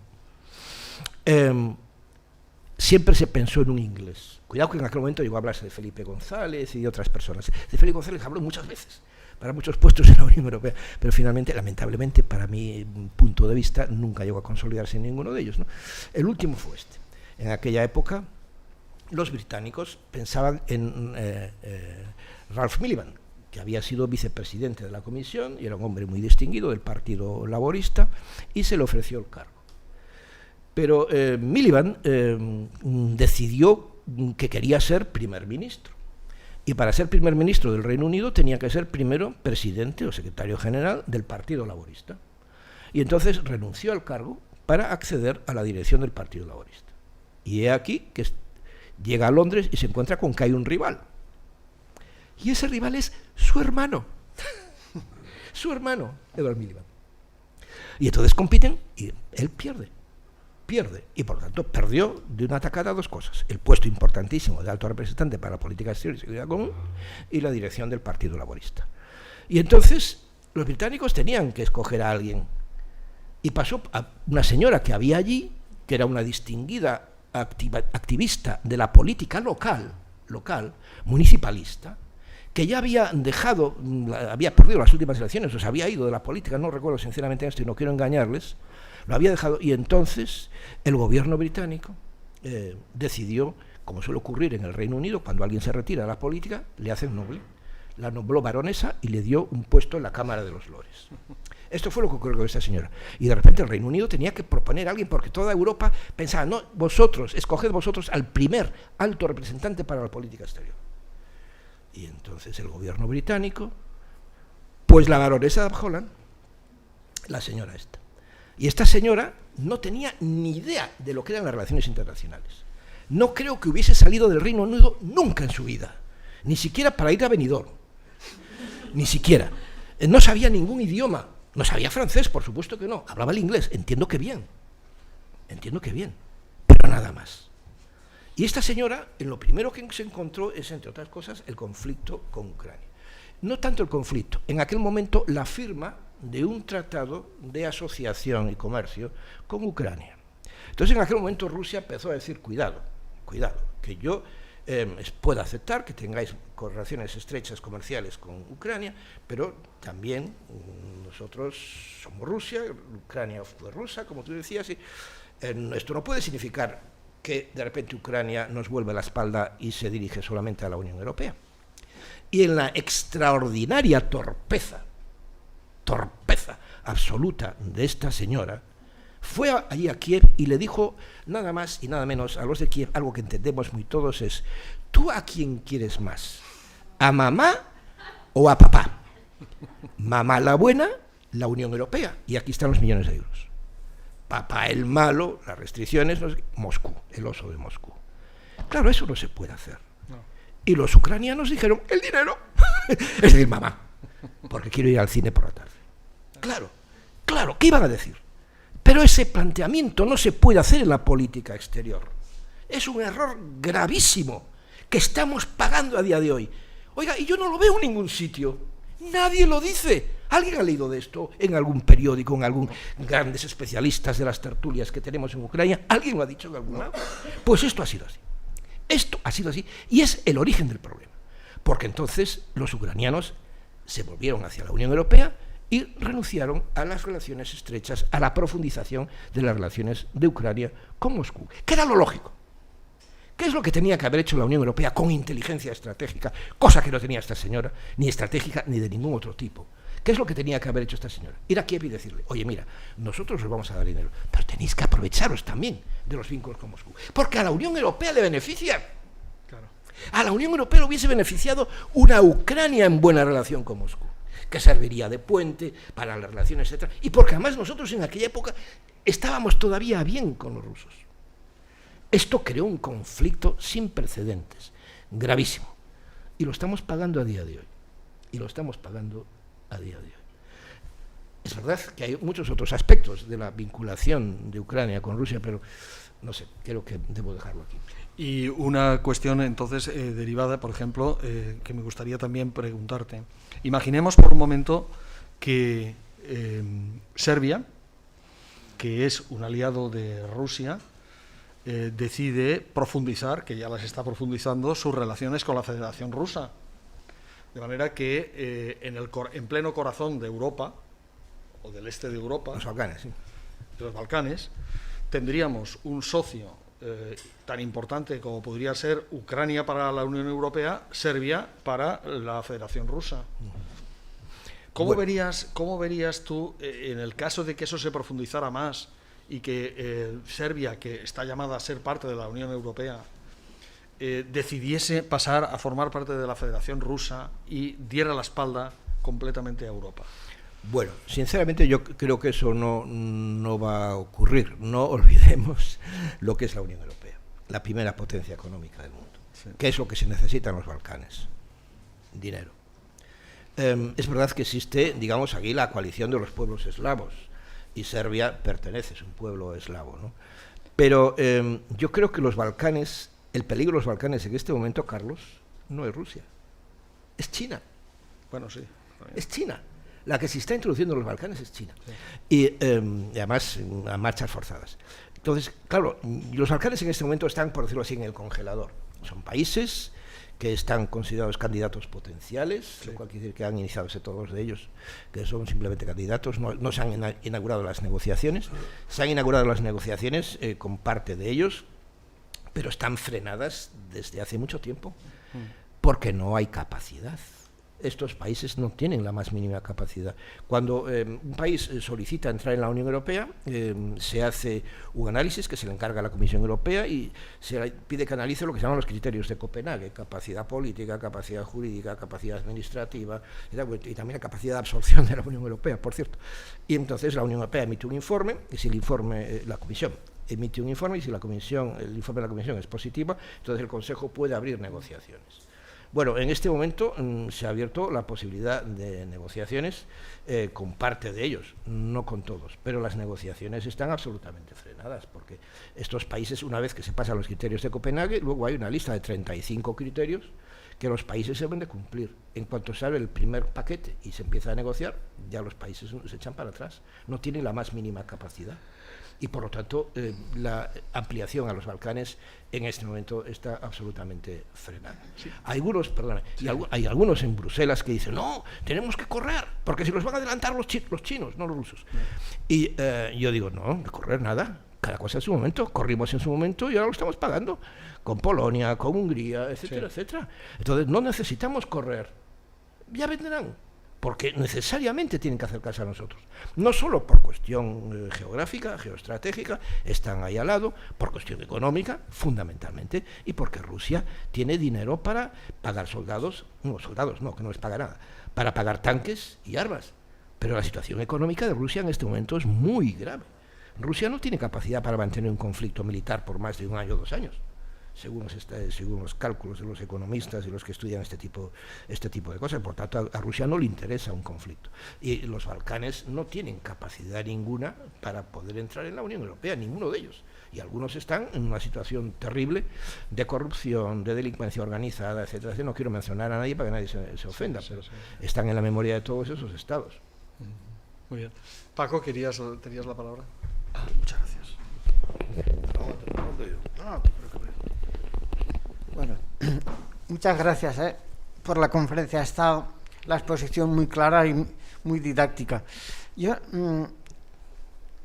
siempre se pensó en un inglés. Cuidado que en aquel momento llegó a hablarse de Felipe González y de otras personas. De Felipe González habló muchas veces, para muchos puestos en la Unión Europea, pero finalmente, lamentablemente, para mi punto de vista, nunca llegó a consolidarse en ninguno de ellos, ¿no? El último fue este. En aquella época, los británicos pensaban en Ralph Miliband, que había sido vicepresidente de la Comisión y era un hombre muy distinguido del Partido Laborista, y se le ofreció el cargo. Pero Miliband decidió que quería ser primer ministro. Y para ser primer ministro del Reino Unido tenía que ser primero presidente o secretario general del Partido Laborista. Y entonces renunció al cargo para acceder a la dirección del Partido Laborista. Y he aquí que llega a Londres y se encuentra con que hay un rival. Y ese rival es su hermano. Su hermano, Edward Miliband. Y entonces compiten y él pierde. Y por lo tanto perdió de una tacada 2 cosas: el puesto importantísimo de alto representante para la política exterior y seguridad común y la dirección del Partido Laborista. Y entonces los británicos tenían que escoger a alguien, y pasó a una señora que había allí, que era una distinguida activista de la política local, municipalista, que ya había perdido las últimas elecciones, o se había ido de la política, no recuerdo sinceramente esto y no quiero engañarles, lo había dejado, y entonces el gobierno británico decidió, como suele ocurrir en el Reino Unido, cuando alguien se retira de la política, le hacen noble, la nombró baronesa y le dio un puesto en la Cámara de los Lores. Esto fue lo que ocurrió con esta señora. Y de repente el Reino Unido tenía que proponer a alguien, porque toda Europa pensaba, no, escoged vosotros al primer alto representante para la política exterior. Y entonces el gobierno británico, pues la baronesa de Holland, la señora esta. Y esta señora no tenía ni idea de lo que eran las relaciones internacionales. No creo que hubiese salido del Reino Unido nunca en su vida, ni siquiera para ir a Benidorm, ni siquiera. No sabía ningún idioma, no sabía francés, por supuesto que no, hablaba el inglés, entiendo que bien, pero nada más. Y esta señora, en lo primero que se encontró es, entre otras cosas, el conflicto con Ucrania. No tanto el conflicto, en aquel momento la firma de un tratado de asociación y comercio con Ucrania. Entonces en aquel momento Rusia empezó a decir, cuidado, que yo puedo aceptar que tengáis relaciones estrechas comerciales con Ucrania, pero también nosotros somos Rusia, Ucrania fue rusa, como tú decías, y esto no puede significar que de repente Ucrania nos vuelve la espalda y se dirige solamente a la Unión Europea. Y en la extraordinaria torpeza absoluta de esta señora, fue allí a Kiev y le dijo nada más y nada menos a los de Kiev, algo que entendemos muy todos, es: ¿tú a quién quieres más? ¿A mamá o a papá? Mamá la buena, la Unión Europea, y aquí están los millones de euros. Papá el malo, las restricciones, Moscú, el oso de Moscú. Claro, eso no se puede hacer. No. Y los ucranianos dijeron, el dinero, es decir, mamá, porque quiero ir al cine por la tarde. Claro, ¿qué iban a decir? Pero ese planteamiento no se puede hacer en la política exterior. Es un error gravísimo que estamos pagando a día de hoy. Oiga, y yo no lo veo en ningún sitio. Nadie lo dice. ¿Alguien ha leído de esto en algún periódico, en algún grandes especialistas de las tertulias que tenemos en Ucrania? ¿Alguien lo ha dicho en algún lado? Pues esto ha sido así. Esto ha sido así y es el origen del problema. Porque entonces los ucranianos se volvieron hacia la Unión Europea y renunciaron a las relaciones estrechas, a la profundización de las relaciones de Ucrania con Moscú, que era lo lógico. ¿Qué es lo que tenía que haber hecho la Unión Europea con inteligencia estratégica? Cosa que no tenía esta señora, ni estratégica ni de ningún otro tipo. ¿Qué es lo que tenía que haber hecho esta señora? Ir a Kiev y decirle, oye, mira, nosotros os vamos a dar dinero, pero tenéis que aprovecharos también de los vínculos con Moscú, porque a la Unión Europea le beneficia. Claro. A la Unión Europea le hubiese beneficiado una Ucrania en buena relación con Moscú, que serviría de puente para las relaciones, etc. Y porque además nosotros en aquella época estábamos todavía bien con los rusos. Esto creó un conflicto sin precedentes, gravísimo. Y lo estamos pagando a día de hoy. Es verdad que hay muchos otros aspectos de la vinculación de Ucrania con Rusia, pero no sé, creo que debo dejarlo aquí. Y una cuestión entonces derivada, por ejemplo, que me gustaría también preguntarte. Imaginemos por un momento que Serbia, que es un aliado de Rusia, decide profundizar, que ya las está profundizando, sus relaciones con la Federación Rusa. De manera que en pleno corazón de Europa, o del este de Europa, los Balcanes, sí. De los Balcanes, tendríamos un socio tan importante como podría ser Ucrania para la Unión Europea, Serbia para la Federación Rusa. ¿Cómo verías tú, en el caso de que eso se profundizara más y que Serbia, que está llamada a ser parte de la Unión Europea, decidiese pasar a formar parte de la Federación Rusa y diera la espalda completamente a Europa? Bueno, sinceramente yo creo que eso no va a ocurrir. No olvidemos lo que es la Unión Europea, la primera potencia económica del mundo. Sí. ¿Qué es lo que se necesita en los Balcanes? Dinero. Es verdad que existe, digamos, aquí la coalición de los pueblos eslavos, y Serbia pertenece, es un pueblo eslavo, ¿no? Pero yo creo que los Balcanes, el peligro de los Balcanes en este momento, Carlos, no es Rusia, es China. Bueno, sí. Es China. La que se está introduciendo en los Balcanes es China. Sí. Y además a marchas forzadas. Entonces, claro, los Balcanes en este momento están, por decirlo así, en el congelador. Son países que están considerados candidatos potenciales, sí, lo cual quiere decir que han iniciado todos de ellos, que son simplemente candidatos, no se han inaugurado las negociaciones, se han inaugurado las negociaciones con parte de ellos, pero están frenadas desde hace mucho tiempo, porque no hay capacidad. Estos países no tienen la más mínima capacidad. Cuando un país solicita entrar en la Unión Europea, se hace un análisis que se le encarga a la Comisión Europea y se le pide que analice lo que se llaman los criterios de Copenhague: capacidad política, capacidad jurídica, capacidad administrativa y también la capacidad de absorción de la Unión Europea, por cierto. Y entonces la Unión Europea emite un informe, y si el informe, la Comisión emite un informe, y si el informe de la Comisión es positivo, entonces el Consejo puede abrir negociaciones. Bueno, en este momento se ha abierto la posibilidad de negociaciones con parte de ellos, no con todos, pero las negociaciones están absolutamente frenadas, porque estos países, una vez que se pasan los criterios de Copenhague, luego hay una lista de 35 criterios que los países deben de cumplir. En cuanto se abre el primer paquete y se empieza a negociar, ya los países se echan para atrás, no tienen la más mínima capacidad. Y por lo tanto, la ampliación a los Balcanes en este momento está absolutamente frenada. Sí. Hay algunos en Bruselas que dicen, no, tenemos que correr, porque si los van a adelantar los chinos, no los rusos. Sí. Y yo digo, no, de correr nada, cada cosa en su momento, corrimos en su momento y ahora lo estamos pagando, con Polonia, con Hungría, etcétera, sí, etcétera. Entonces no necesitamos correr, ya vendrán, porque necesariamente tienen que acercarse a nosotros. No solo por cuestión geográfica, geoestratégica, están ahí al lado, por cuestión económica, fundamentalmente, y porque Rusia tiene dinero para pagar soldados, que no les paga nada, para pagar tanques y armas. Pero la situación económica de Rusia en este momento es muy grave. Rusia no tiene capacidad para mantener un conflicto militar por más de 1 año o 2 años. Según los cálculos de los economistas y los que estudian este tipo de cosas. Por tanto, a Rusia no le interesa un conflicto. Y los Balcanes no tienen capacidad ninguna para poder entrar en la Unión Europea, ninguno de ellos. Y algunos están en una situación terrible de corrupción, de delincuencia organizada, etcétera. No quiero mencionar a nadie para que nadie se ofenda, pero están en la memoria de todos esos estados. Muy bien. Paco, tenías la palabra. Muchas gracias. Bueno, muchas gracias por la conferencia. Ha estado la exposición muy clara y muy didáctica. Yo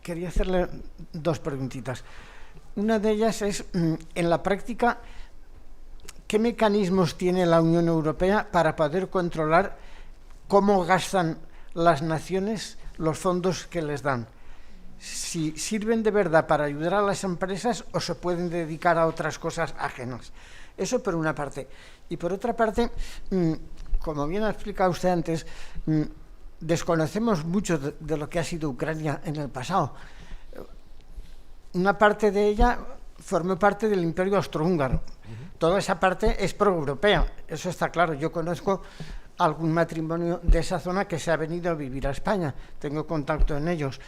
quería hacerle 2 preguntitas. Una de ellas es, en la práctica, ¿qué mecanismos tiene la Unión Europea para poder controlar cómo gastan las naciones los fondos que les dan? Si sirven de verdad para ayudar a las empresas o se pueden dedicar a otras cosas ajenas. Eso por una parte. Y por otra parte, como bien ha explicado usted antes, desconocemos mucho de lo que ha sido Ucrania en el pasado. Una parte de ella formó parte del Imperio Austrohúngaro. Toda esa parte es pro-europea, eso está claro. Yo conozco algún matrimonio de esa zona que se ha venido a vivir a España. Tengo contacto en ellos.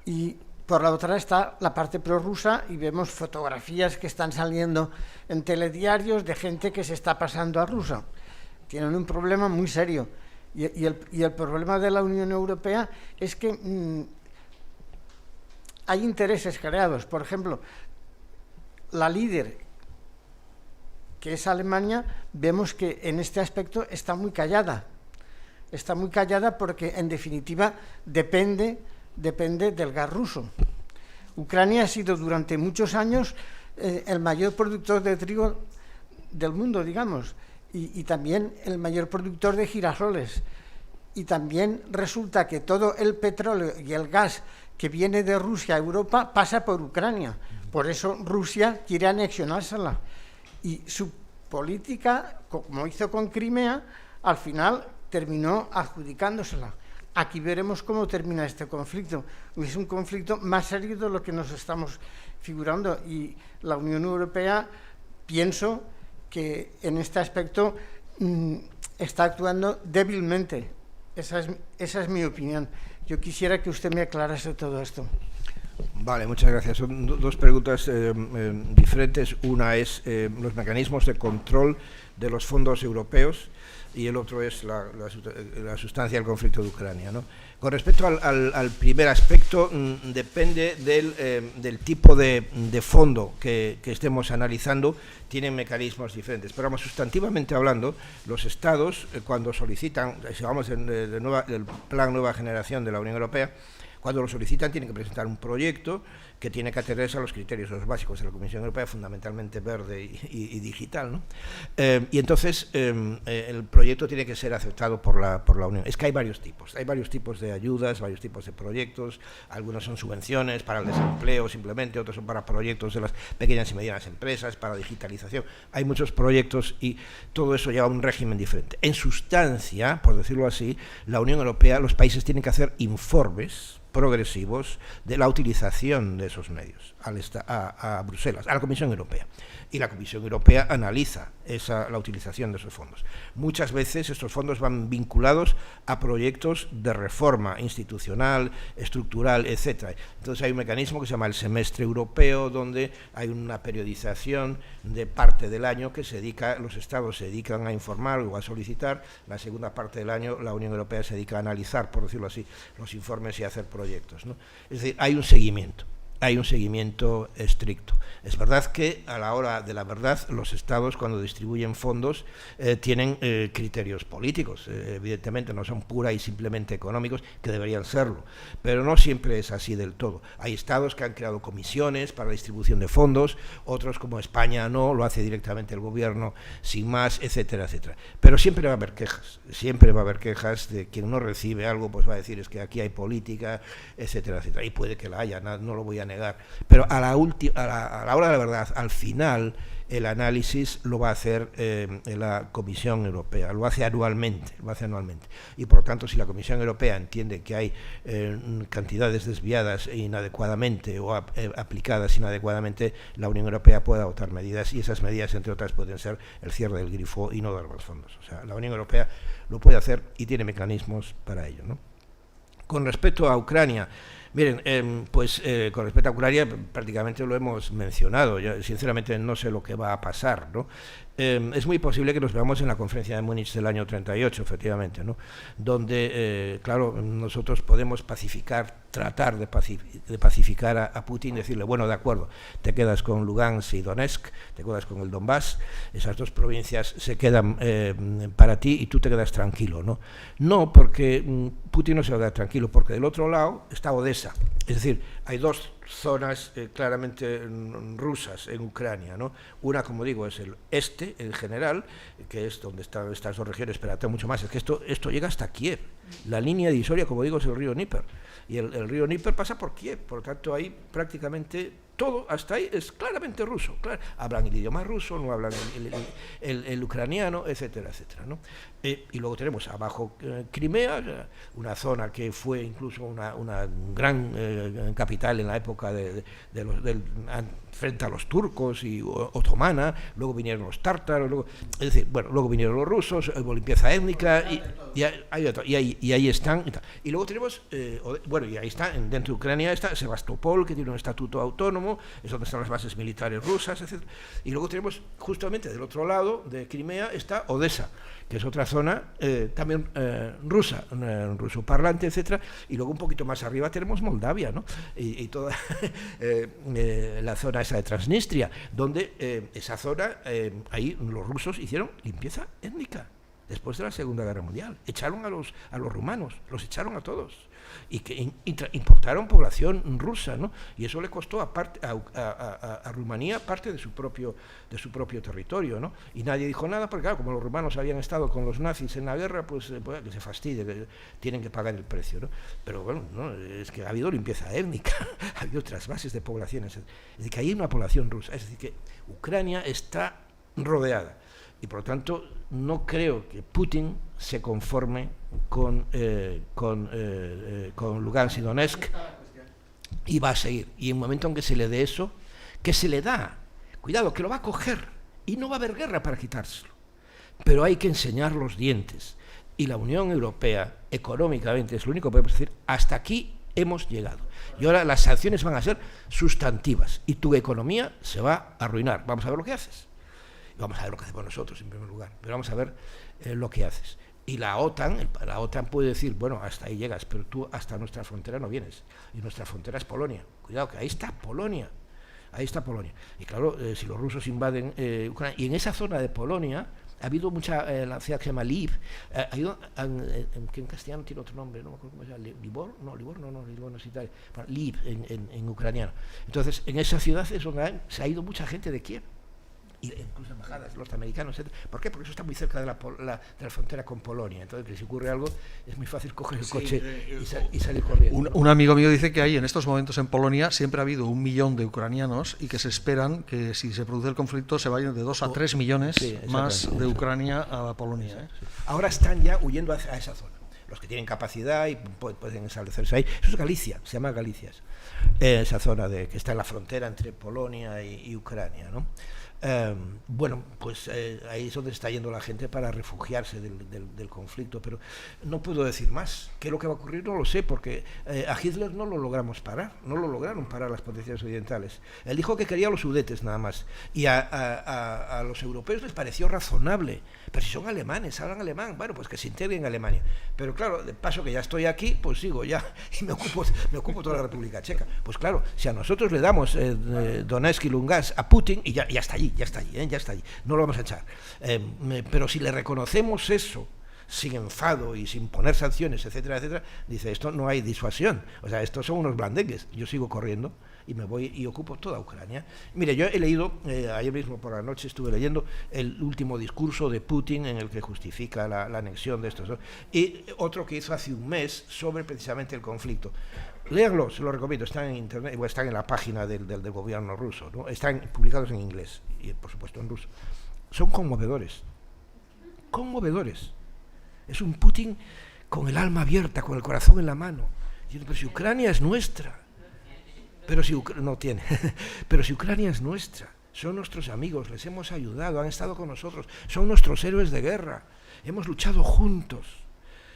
Y por la otra está la parte prorrusa y vemos fotografías que están saliendo en telediarios de gente que se está pasando a rusa. Tienen un problema muy serio. Y el problema de la Unión Europea es que hay intereses creados. Por ejemplo, la líder, que es Alemania, vemos que en este aspecto está muy callada. Está muy callada porque, en definitiva, depende del gas ruso. Ucrania ha sido durante muchos años el mayor productor de trigo del mundo, digamos, y también el mayor productor de girasoles. Y también resulta que todo el petróleo y el gas que viene de Rusia a Europa pasa por Ucrania. Por eso Rusia quiere anexionársela. Y su política, como hizo con Crimea, al final terminó adjudicándosela. Aquí veremos cómo termina este conflicto. Es un conflicto más serio de lo que nos estamos figurando. Y la Unión Europea, pienso que en este aspecto está actuando débilmente. Esa es mi opinión. Yo quisiera que usted me aclarase todo esto. Vale, muchas gracias. Son dos preguntas diferentes. Una es los mecanismos de control de los fondos europeos y el otro es la sustancia del conflicto de Ucrania, ¿no? Con respecto al primer aspecto, depende del tipo de fondo que estemos analizando, tienen mecanismos diferentes. Pero vamos, sustantivamente hablando, los Estados, cuando solicitan, si vamos del Plan Nueva Generación de la Unión Europea, cuando lo solicitan tienen que presentar un proyecto que tiene que atenerse a los criterios los básicos de la Comisión Europea, fundamentalmente verde y digital, ¿no? Y entonces el proyecto tiene que ser aceptado por la Unión. Es que hay varios tipos de ayudas, varios tipos de proyectos. Algunos son subvenciones para el desempleo simplemente, otros son para proyectos de las pequeñas y medianas empresas, para digitalización. Hay muchos proyectos y todo eso lleva un régimen diferente. En sustancia, por decirlo así, la Unión Europea, los países tienen que hacer informes progresivos de la utilización de esos medios a Bruselas, a la Comisión Europea. Y la Comisión Europea analiza la utilización de esos fondos. Muchas veces estos fondos van vinculados a proyectos de reforma institucional, estructural, etc. Entonces hay un mecanismo que se llama el semestre europeo, donde hay una periodización de parte del año que los Estados se dedican a informar o a solicitar. La segunda parte del año la Unión Europea se dedica a analizar, por decirlo así, los informes y a hacer proyectos, ¿no? Es decir, hay un seguimiento estricto. Es verdad que a la hora de la verdad los Estados, cuando distribuyen fondos, tienen criterios políticos, evidentemente no son pura y simplemente económicos, que deberían serlo, pero no siempre es así del todo. Hay Estados que han creado comisiones para la distribución de fondos, otros como España no, lo hace directamente el gobierno sin más, etcétera, etcétera. Pero siempre va a haber quejas de quien no recibe algo, pues va a decir es que aquí hay política, etcétera, etcétera, y puede que la haya, no lo voy a negar, pero a la hora de la verdad, al final, el análisis lo va a hacer la Comisión Europea, lo hace anualmente, y por lo tanto, si la Comisión Europea entiende que hay cantidades desviadas inadecuadamente o aplicadas inadecuadamente, la Unión Europea puede adoptar medidas, y esas medidas, entre otras, pueden ser el cierre del grifo y no dar más fondos. O sea, la Unión Europea lo puede hacer y tiene mecanismos para ello, ¿no? Con respecto a Ucrania, miren, con respecto a Ucrania prácticamente lo hemos mencionado. Yo sinceramente no sé lo que va a pasar, ¿no? Es muy posible que nos veamos en la conferencia de Múnich del año 38, efectivamente, ¿no? Donde, claro, nosotros podemos tratar de pacificar a Putin, decirle, bueno, de acuerdo, te quedas con Lugansk y Donetsk, te quedas con el Donbass, esas dos provincias se quedan para ti y tú te quedas tranquilo, ¿no? No, porque Putin no se va a quedar tranquilo, porque del otro lado está Odessa, es decir, hay dos zonas claramente rusas en Ucrania, ¿no? Una, como digo, es el este en general, que es donde están estas dos regiones, pero hay mucho más, es que esto llega hasta Kiev. La línea divisoria, como digo, es el río Dnieper, y el río Dnieper pasa por Kiev, por lo tanto ahí prácticamente todo hasta ahí es claramente ruso, claro. Hablan el idioma ruso, no hablan el ucraniano, etcétera, etcétera, ¿no? Y luego tenemos abajo Crimea, una zona que fue incluso una gran capital en la época frente a los turcos y otomana, luego vinieron los tártaros, es decir, bueno, luego vinieron los rusos, hubo limpieza étnica y ahí están. Y luego tenemos, y ahí está, dentro de Ucrania está Sebastopol, que tiene un estatuto autónomo, es donde están las bases militares rusas, etc. Y luego tenemos, justamente del otro lado de Crimea, está Odessa, que es otra zona también rusa, ruso parlante, etcétera. Y luego un poquito más arriba tenemos Moldavia, ¿no? Y toda la zona esa de Transnistria, donde esa zona, ahí los rusos hicieron limpieza étnica después de la Segunda Guerra Mundial. Echaron a los rumanos, los echaron a todos, y que importaron población rusa, ¿no? Y eso le costó a Rumanía parte de su propio territorio, ¿no? Y nadie dijo nada, porque claro, como los rumanos habían estado con los nazis en la guerra, pues que se fastidie, que tienen que pagar el precio, ¿no? Pero bueno, ¿no? Es que ha habido limpieza étnica, ha habido otras bases de poblaciones, es decir, que hay una población rusa, es decir, que Ucrania está rodeada. Y por lo tanto no creo que Putin se conforme con Lugansk y Donetsk, y va a seguir. Y en el momento en que se le dé eso, que se le da, cuidado, que lo va a coger y no va a haber guerra para quitárselo, pero hay que enseñar los dientes. y la Unión Europea, económicamente, es lo único que podemos decir, hasta aquí hemos llegado. Y ahora las sanciones van a ser sustantivas y tu economía se va a arruinar. Vamos a ver lo que haces. Y vamos a ver lo que hacemos nosotros, en primer lugar. Pero vamos a ver lo que haces. Y la OTAN puede decir, bueno, hasta ahí llegas, pero tú hasta nuestra frontera no vienes. Y nuestra frontera es Polonia. Cuidado, que ahí está Polonia. Ahí está Polonia. Y claro, si los rusos invaden Ucrania, y en esa zona de Polonia ha habido mucha, la ciudad que se llama Lviv, que en castellano tiene otro nombre, no me acuerdo cómo se llama, Libor no es Italia, Lviv en ucraniano. Entonces, en esa ciudad es donde se ha ido mucha gente de Kiev. Y incluso embajadas norteamericanos, etc. ¿Por qué? Porque eso está muy cerca de la frontera con Polonia. Entonces, que si ocurre algo, es muy fácil coger el coche y salir corriendo. Un amigo mío dice que hay en estos momentos en Polonia siempre ha habido 1 millón de ucranianos y que se esperan que si se produce el conflicto se vayan de 2 a 3 millones más de Ucrania a Polonia. Sí. Ahora están ya huyendo a esa zona. Los que tienen capacidad y pueden establecerse ahí. Eso es Galicia, se llama Galicias. Esa zona que está en la frontera entre Polonia y Ucrania, ¿no? Bueno, pues ahí es donde está yendo la gente para refugiarse del conflicto, pero no puedo decir más. ¿Qué es lo que va a ocurrir? No lo sé, porque a Hitler no lo logramos parar, no lo lograron parar las potencias occidentales. Él dijo que quería los Sudetes nada más, y a los europeos les pareció razonable, pero si son alemanes, hablan alemán, bueno, pues que se integren en Alemania. Pero claro, de paso que ya estoy aquí, pues sigo ya, y me ocupo toda la República Checa. Pues claro, si a nosotros le damos Donetsk y Lugansk a Putin, y ya está allí, ya está allí, no lo vamos a echar. Pero si le reconocemos eso, sin enfado y sin poner sanciones, etcétera, etcétera, dice, esto no hay disuasión, o sea, estos son unos blandengues, yo sigo corriendo y me voy y ocupo toda Ucrania. Mire, yo he leído, ayer mismo por la noche estuve leyendo el último discurso de Putin en el que justifica la anexión de estos dos, y otro que hizo hace un mes sobre precisamente el conflicto. Léanlo, se lo recomiendo, están en internet, están en la página del gobierno ruso, ¿no? Están publicados en inglés y por supuesto en ruso. Son conmovedores. Es un Putin con el alma abierta, con el corazón en la mano. Pero si Ucrania es nuestra, pero si Ucrania es nuestra, son nuestros amigos, les hemos ayudado, han estado con nosotros, son nuestros héroes de guerra, hemos luchado juntos,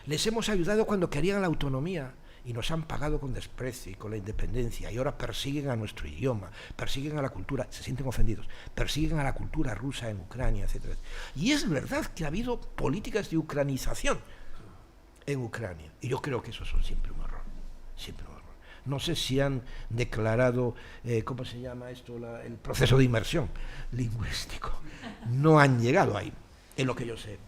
les hemos ayudado cuando querían la autonomía y nos han pagado con desprecio y con la independencia, y ahora persiguen a nuestro idioma, persiguen a la cultura, se sienten ofendidos, persiguen a la cultura rusa en Ucrania, etcétera. Y es verdad que ha habido políticas de ucranización en Ucrania, y yo creo que eso son siempre un error. No sé si han declarado, ¿cómo se llama esto? El proceso de inmersión lingüístico. No han llegado ahí, es lo que yo sé.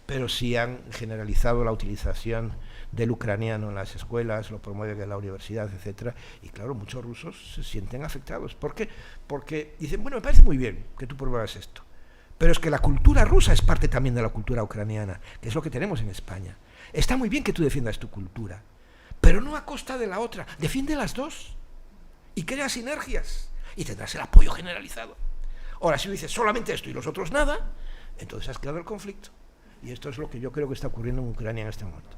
Pero sí han generalizado la utilización del ucraniano en las escuelas, lo promueven en la universidad, etcétera. Y claro, muchos rusos se sienten afectados. ¿Por qué? Porque dicen, bueno, me parece muy bien que tú promuevas esto, pero es que la cultura rusa es parte también de la cultura ucraniana, que es lo que tenemos en España. Está muy bien que tú defiendas tu cultura, pero no a costa de la otra. Defiende las dos y crea sinergias y tendrás el apoyo generalizado. Ahora, si dices solamente esto y los otros nada, entonces has creado el conflicto. Y esto es lo que yo creo que está ocurriendo en Ucrania en este momento.